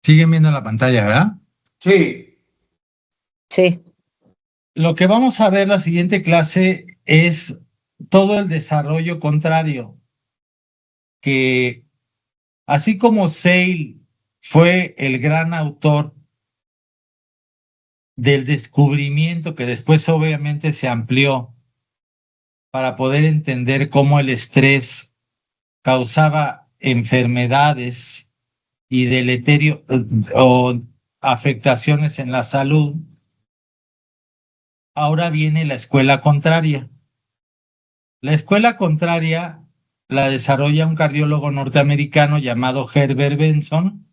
siguen viendo la pantalla, ¿verdad? Sí. Sí. Lo que vamos a ver la siguiente clase es todo el desarrollo contrario, que así como Seil fue el gran autor del descubrimiento que después obviamente se amplió para poder entender cómo el estrés causaba enfermedades y deleterio o afectaciones en la salud, ahora viene la escuela contraria. La escuela contraria la desarrolla un cardiólogo norteamericano llamado Herbert Benson,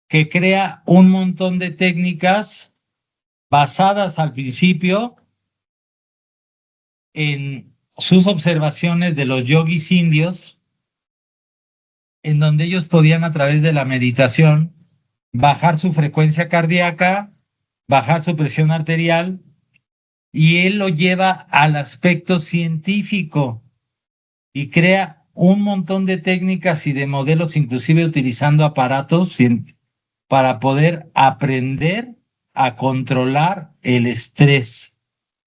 que crea un montón de técnicas basadas al principio en sus observaciones de los yogis indios, en donde ellos podían a través de la meditación bajar su frecuencia cardíaca, bajar su presión arterial, y él lo lleva al aspecto científico y crea un montón de técnicas y de modelos, inclusive utilizando aparatos para poder aprender a controlar el estrés,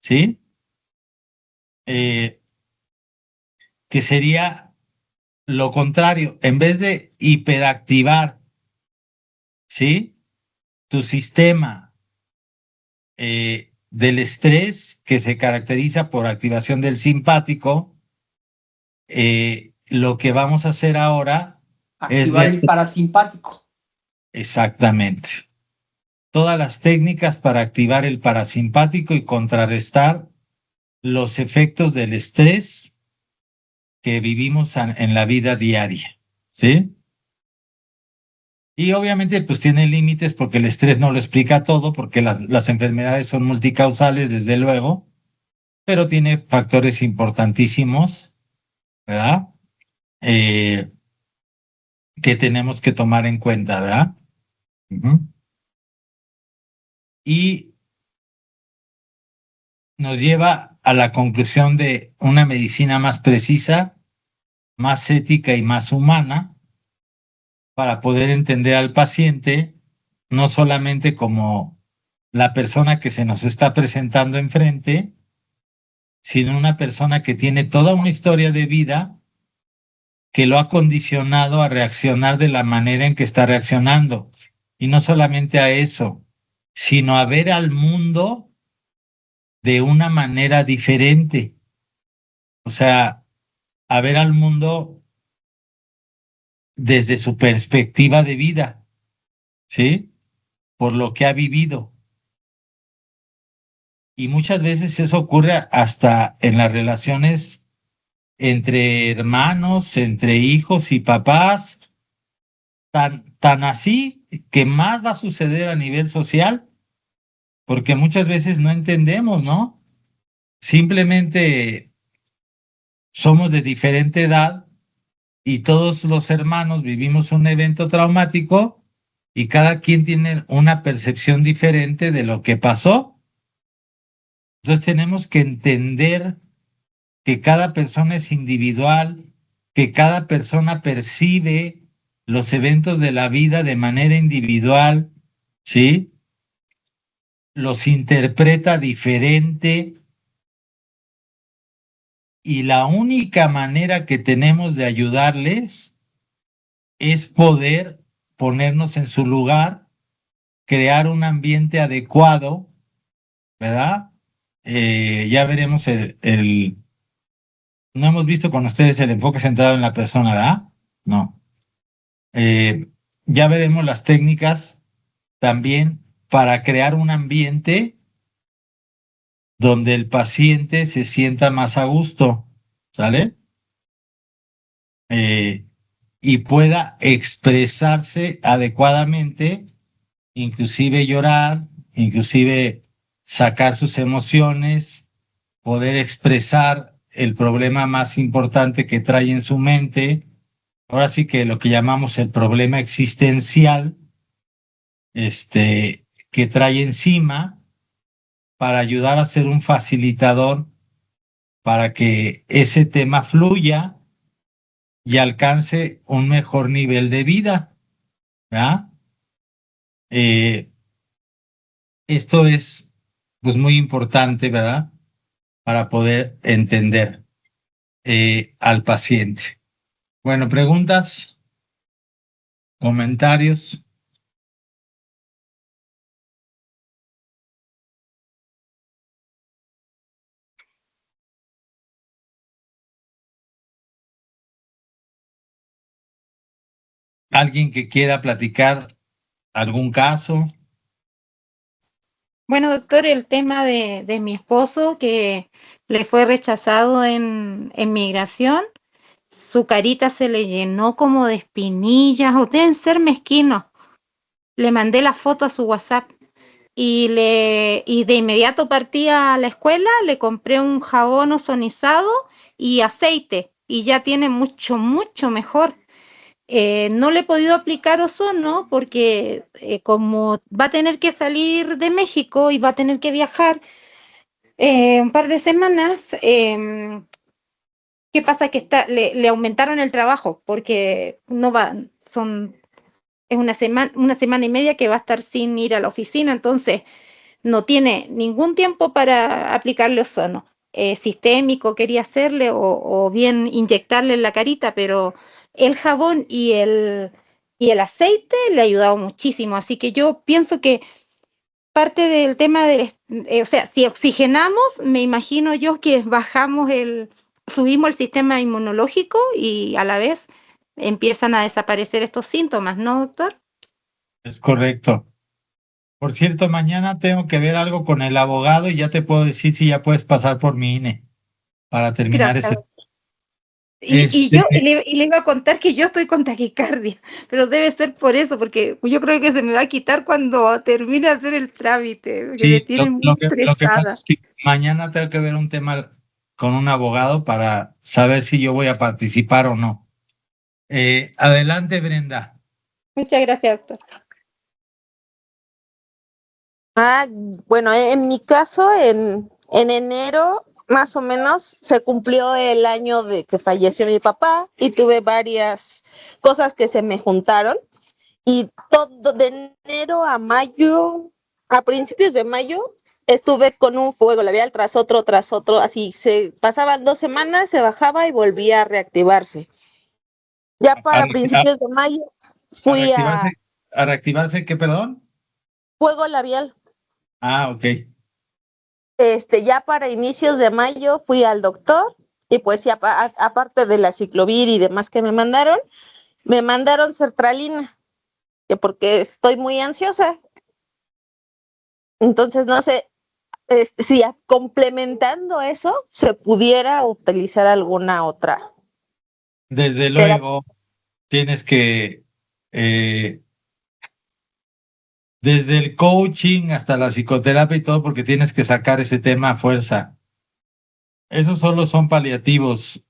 ¿sí? Eh, que sería lo contrario, en vez de hiperactivar, ¿sí? Tu sistema del estrés, que se caracteriza por activación del simpático, lo que vamos a hacer ahora es Activar ver el parasimpático. exactamente todas las técnicas para activar el parasimpático y contrarrestar los efectos del estrés que vivimos en la vida diaria, ¿sí? Y obviamente pues tiene límites porque el estrés no lo explica todo, porque las enfermedades son multicausales, desde luego, pero tiene factores importantísimos, ¿verdad? Eh, que tenemos que tomar en cuenta, ¿verdad? Ujú. Y nos lleva a la conclusión de una medicina más precisa, más ética y más humana para poder entender al paciente, no solamente como la persona que se nos está presentando enfrente, sino una persona que tiene toda una historia de vida que lo ha condicionado a reaccionar de la manera en que está reaccionando. Y no solamente a eso, sino a ver al mundo de una manera diferente. O sea, a ver al mundo desde su perspectiva de vida, ¿sí? Por lo que ha vivido. Y muchas veces eso ocurre hasta en las relaciones entre hermanos, entre hijos y papás, tan así que más va a suceder a nivel social, porque muchas veces no entendemos, ¿no? Simplemente somos de diferente edad y todos los hermanos vivimos un evento traumático y cada quien tiene una percepción diferente de lo que pasó. Entonces tenemos que entender que cada persona es individual, que cada persona percibe los eventos de la vida de manera individual, ¿sí? Los interpreta diferente y la única manera que tenemos de ayudarles es poder ponernos en su lugar, crear un ambiente adecuado, ¿verdad? ya veremos no hemos visto con ustedes el enfoque centrado en la persona, ¿verdad? No. Ya veremos las técnicas también para crear un ambiente donde el paciente se sienta más a gusto, ¿sale? Y pueda expresarse adecuadamente, inclusive llorar, inclusive sacar sus emociones, poder expresar el problema más importante que trae en su mente. Ahora sí que lo que llamamos el problema existencial, que trae encima, para ayudar a ser un facilitador para que ese tema fluya y alcance un mejor nivel de vida, ¿verdad? Esto es pues muy importante, ¿verdad? Para poder entender al paciente. Bueno, preguntas, comentarios. ¿Alguien que quiera platicar algún caso? Bueno, doctor, el tema de mi esposo que le fue rechazado en migración, su carita se le llenó como de espinillas, o deben ser mezquinos. Le mandé la foto a su WhatsApp y de inmediato partí a la escuela, le compré un jabón ozonizado y aceite y ya tiene mucho, mucho mejor. No le he podido aplicar ozono porque como va a tener que salir de México y va a tener que viajar un par de semanas, ¿qué pasa? Que le aumentaron el trabajo porque no va, es una semana y media que va a estar sin ir a la oficina, entonces no tiene ningún tiempo para aplicarle ozono. Sistémico quería hacerle o bien inyectarle en la carita, pero el jabón y el aceite le ha ayudado muchísimo. Así que yo pienso que parte del tema o sea, si oxigenamos, me imagino yo que subimos el sistema inmunológico y a la vez empiezan a desaparecer estos síntomas, ¿no, doctor? Es correcto. Por cierto, mañana tengo que ver algo con el abogado y ya te puedo decir si ya puedes pasar por mi INE para terminar Gracias. ese. Y yo le iba a contar que yo estoy con taquicardia, pero debe ser por eso, porque yo creo que se me va a quitar cuando termine de hacer el trámite, porque me Sí, tiene muy lo que pasa estresada. es que mañana tengo que ver un tema con un abogado para saber si yo voy a participar o no. Adelante, Brenda. Muchas gracias, doctor. Bueno, en mi caso, en enero más o menos se cumplió el año de que falleció mi papá y tuve varias cosas que se me juntaron y todo de enero a mayo, a principios de mayo, estuve con un fuego labial tras otro, así se pasaban 2 semanas, se bajaba y volvía a reactivarse. Ya para principios de mayo fui a ¿A reactivarse qué, perdón? fuego labial. Ok. Ya para inicios de mayo fui al doctor y pues sí, aparte de la ciclovir y demás que me mandaron sertralina, que porque estoy muy ansiosa. Entonces no sé si complementando eso se pudiera utilizar alguna otra. Desde luego, tienes que, desde el coaching hasta la psicoterapia y todo, porque tienes que sacar ese tema a fuerza. Esos solo son paliativos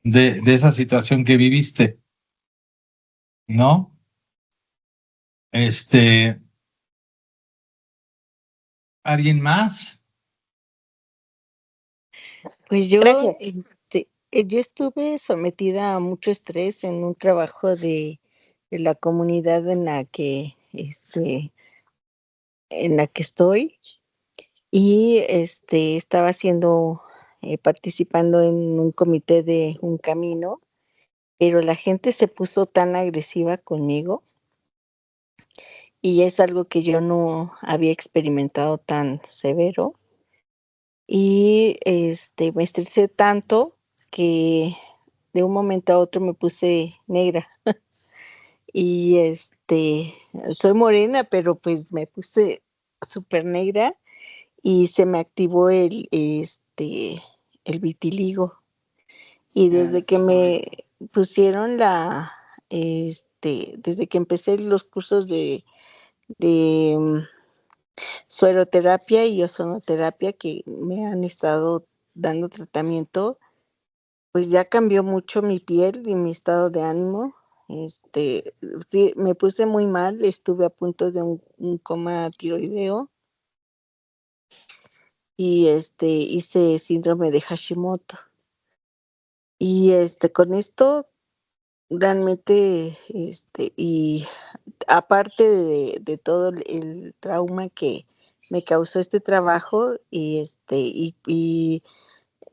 de esa situación que viviste, ¿no? ¿Alguien más? Pues yo, Gracias. yo estuve sometida a mucho estrés en un trabajo de la comunidad en la que estoy y estaba participando en un comité de un camino, pero la gente se puso tan agresiva conmigo y es algo que yo no había experimentado tan severo. y me estresé tanto que de un momento a otro me puse negra. Y soy morena, pero pues me puse súper negra y se me activó el vitiligo. Y desde que me pusieron desde que empecé los cursos de sueroterapia y ozonoterapia que me han estado dando tratamiento, pues ya cambió mucho mi piel y mi estado de ánimo. Sí, me puse muy mal, estuve a punto de un coma tiroideo y hice síndrome de Hashimoto. Y con esto realmente, y aparte de todo el trauma que me causó este trabajo y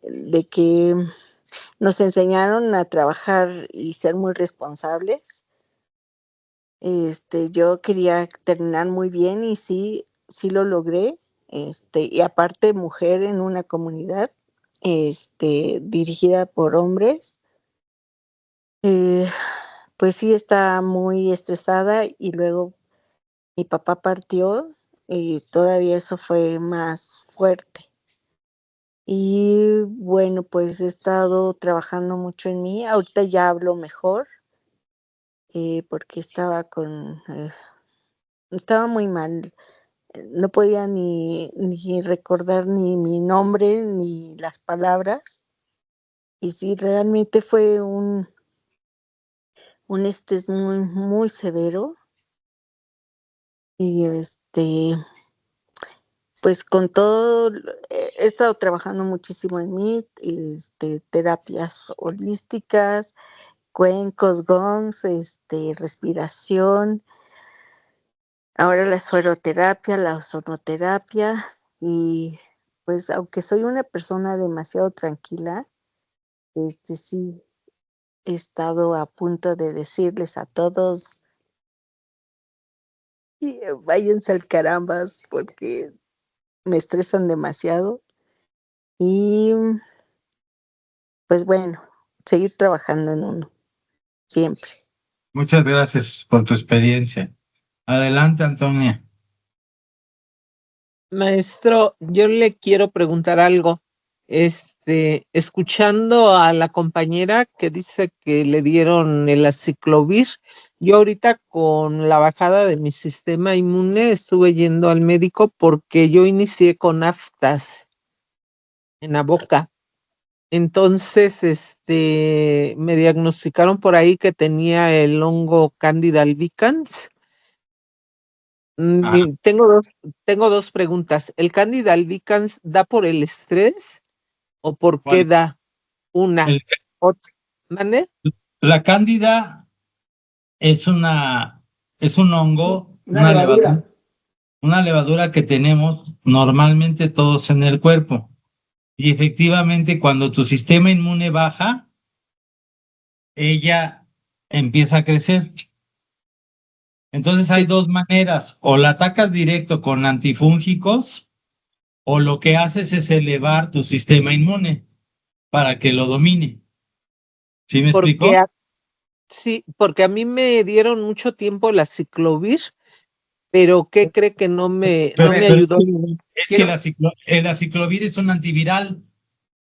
de que nos enseñaron a trabajar y ser muy responsables. Yo quería terminar muy bien y sí lo logré. Y aparte mujer en una comunidad, dirigida por hombres, eh, pues sí está muy estresada y luego mi papá partió y todavía eso fue más fuerte. Y bueno, pues he estado trabajando mucho en mí. Ahorita ya hablo mejor porque estaba muy mal. No podía ni recordar ni mi nombre ni las palabras. Y sí, realmente fue un estrés muy, muy severo. Y pues con todo, he estado trabajando muchísimo en mí, terapias holísticas, cuencos, gongs, respiración, ahora la sueroterapia, la ozonoterapia, y pues aunque soy una persona demasiado tranquila, sí he estado a punto de decirles a todos, váyanse al carambas porque me estresan demasiado y pues bueno, seguir trabajando en uno, siempre. Muchas gracias por tu experiencia. Adelante, Antonia. Maestro, yo le quiero preguntar algo. Escuchando a la compañera que dice que le dieron el aciclovir, yo ahorita con la bajada de mi sistema inmune estuve yendo al médico porque yo inicié con aftas en la boca. Entonces, me diagnosticaron por ahí que tenía el hongo Candida albicans. Ah, Tengo dos preguntas. ¿El Candida albicans da por el estrés o por qué ¿cuál? da? Una. El- Otra. ¿Mande? la cándida es es un hongo, Una levadura. una levadura que tenemos normalmente todos en el cuerpo. Y efectivamente, cuando tu sistema inmune baja, ella empieza a crecer. Entonces hay dos maneras, o la atacas directo con antifúngicos, o lo que haces es elevar tu sistema inmune para que lo domine. ¿Sí me Porque explicó? sí, porque a mí me dieron mucho tiempo la ciclovir, pero ¿qué cree que no A me ver, ayudó? Es que quiero, el aciclovir es un antiviral,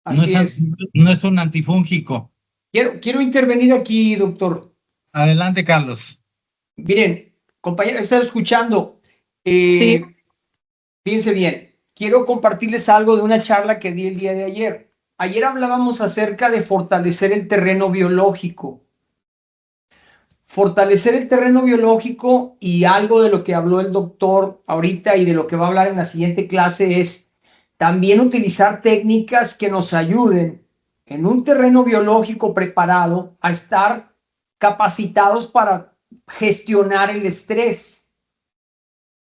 así es. no es un antifúngico. Quiero intervenir aquí, doctor. Adelante, Carlos. Miren, compañero, estaba escuchando. Sí, Fíjense bien, quiero compartirles algo de una charla que di el día de ayer. Ayer hablábamos acerca de fortalecer el terreno biológico. Fortalecer el terreno biológico y algo de lo que habló el doctor ahorita y de lo que va a hablar en la siguiente clase es también utilizar técnicas que nos ayuden en un terreno biológico preparado a estar capacitados para gestionar el estrés.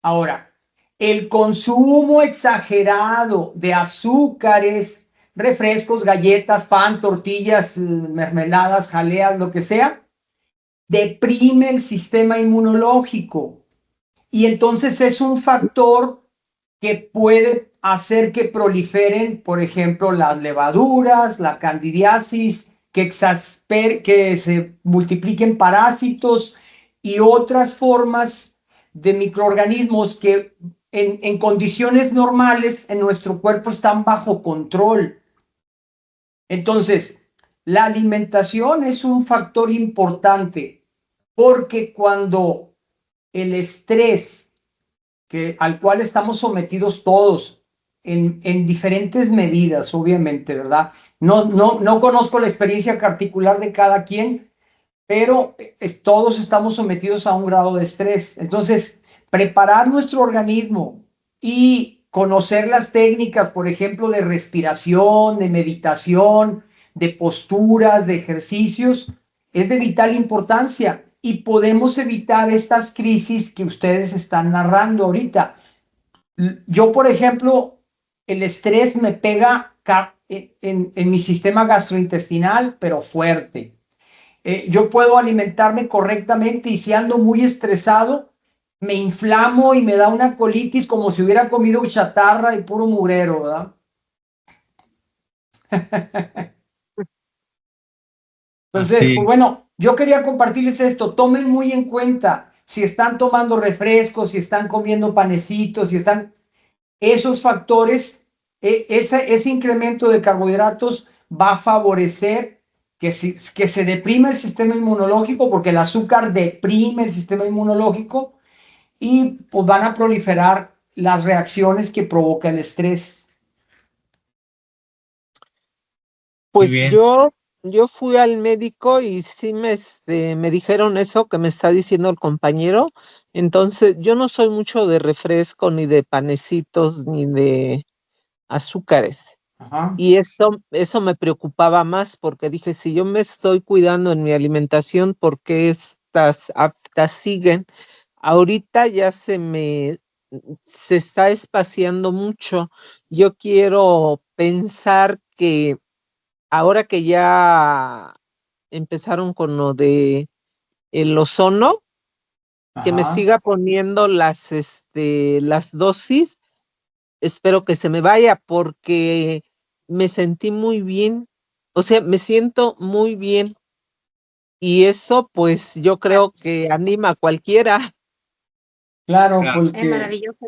Ahora, el consumo exagerado de azúcares, refrescos, galletas, pan, tortillas, mermeladas, jaleas, lo que sea, deprime el sistema inmunológico y entonces es un factor que puede hacer que proliferen, por ejemplo, las levaduras, la candidiasis, que se multipliquen parásitos y otras formas de microorganismos que en condiciones normales en nuestro cuerpo están bajo control. Entonces, la alimentación es un factor importante porque cuando el estrés al cual estamos sometidos todos en diferentes medidas, obviamente, ¿verdad? No conozco la experiencia particular de cada quien, pero todos estamos sometidos a un grado de estrés. Entonces, preparar nuestro organismo y conocer las técnicas, por ejemplo, de respiración, de meditación, de posturas, de ejercicios, es de vital importancia y podemos evitar estas crisis que ustedes están narrando ahorita. Yo, por ejemplo, el estrés me pega en mi sistema gastrointestinal, pero fuerte. Yo puedo alimentarme correctamente y si ando muy estresado, me inflamo y me da una colitis como si hubiera comido chatarra y puro mugrero, ¿verdad? Entonces, pues bueno, yo quería compartirles esto. Tomen muy en cuenta si están tomando refrescos, si están comiendo panecitos, si están esos factores, ese incremento de carbohidratos va a favorecer que se deprime el sistema inmunológico, porque el azúcar deprime el sistema inmunológico y pues van a proliferar las reacciones que provoca el estrés. Pues yo fui al médico y sí me dijeron eso que me está diciendo el compañero. Entonces, yo no soy mucho de refresco, ni de panecitos, ni de azúcares. Ajá. Y eso me preocupaba más porque dije, si yo me estoy cuidando en mi alimentación, ¿por qué estas aptas siguen? Ahorita ya se está espaciando mucho. Yo quiero pensar que ahora que ya empezaron con lo de el ozono, que me Ajá. siga poniendo las dosis. Espero que se me vaya porque me sentí muy bien, o sea, me siento muy bien y eso pues yo creo que anima a cualquiera. Claro, Es porque maravilloso.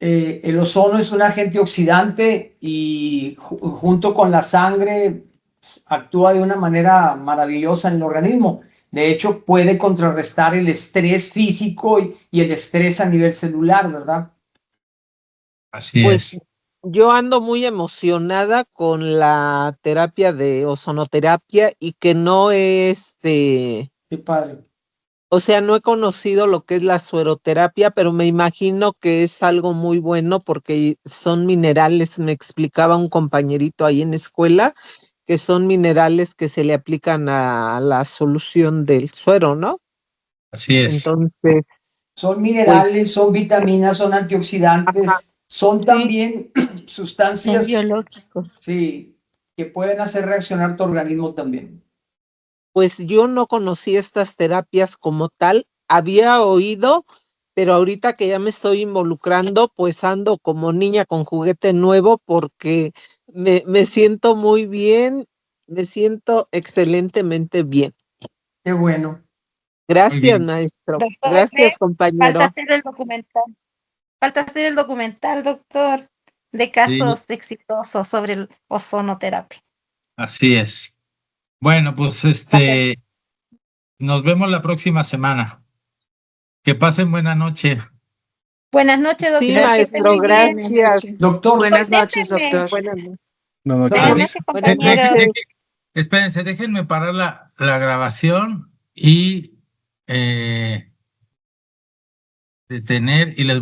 el ozono es un agente oxidante y junto con la sangre actúa de una manera maravillosa en el organismo. De hecho, puede contrarrestar el estrés físico y el estrés a nivel celular, ¿verdad? Así Pues es. yo ando muy emocionada con la terapia de ozonoterapia y que no Qué padre. o sea, no he conocido lo que es la sueroterapia, pero me imagino que es algo muy bueno porque son minerales, me explicaba un compañerito ahí en escuela, que son minerales que se le aplican a la solución del suero, ¿no? Así es. Entonces, Son pues, minerales, son vitaminas, son ajá, antioxidantes, son sí, también Es sustancias, biológico. sí, que pueden hacer reaccionar tu organismo también. pues yo no conocí estas terapias como tal, había oído, pero ahorita que ya me estoy involucrando, pues ando como niña con juguete nuevo porque me siento muy bien, me siento excelentemente bien. Qué bueno. Muy Gracias, bien. maestro. Doctor, Gracias, falta compañero. hacer el documental. Falta hacer el documental, doctor, de Sí, casos exitosos sobre el ozonoterapia. así es. Bueno, pues nos vemos la próxima semana. Que pasen buena noche. Buenas noches, Sí, doctor, que esté maestro, muy bien. Buenas gracias. noches. Doctor, Buenas noches, Contéstenme. doctor. Buenas noches. No, Buenas doctor, noches, Buenas compañeros. noches. espérense, déjenme parar la grabación y detener y les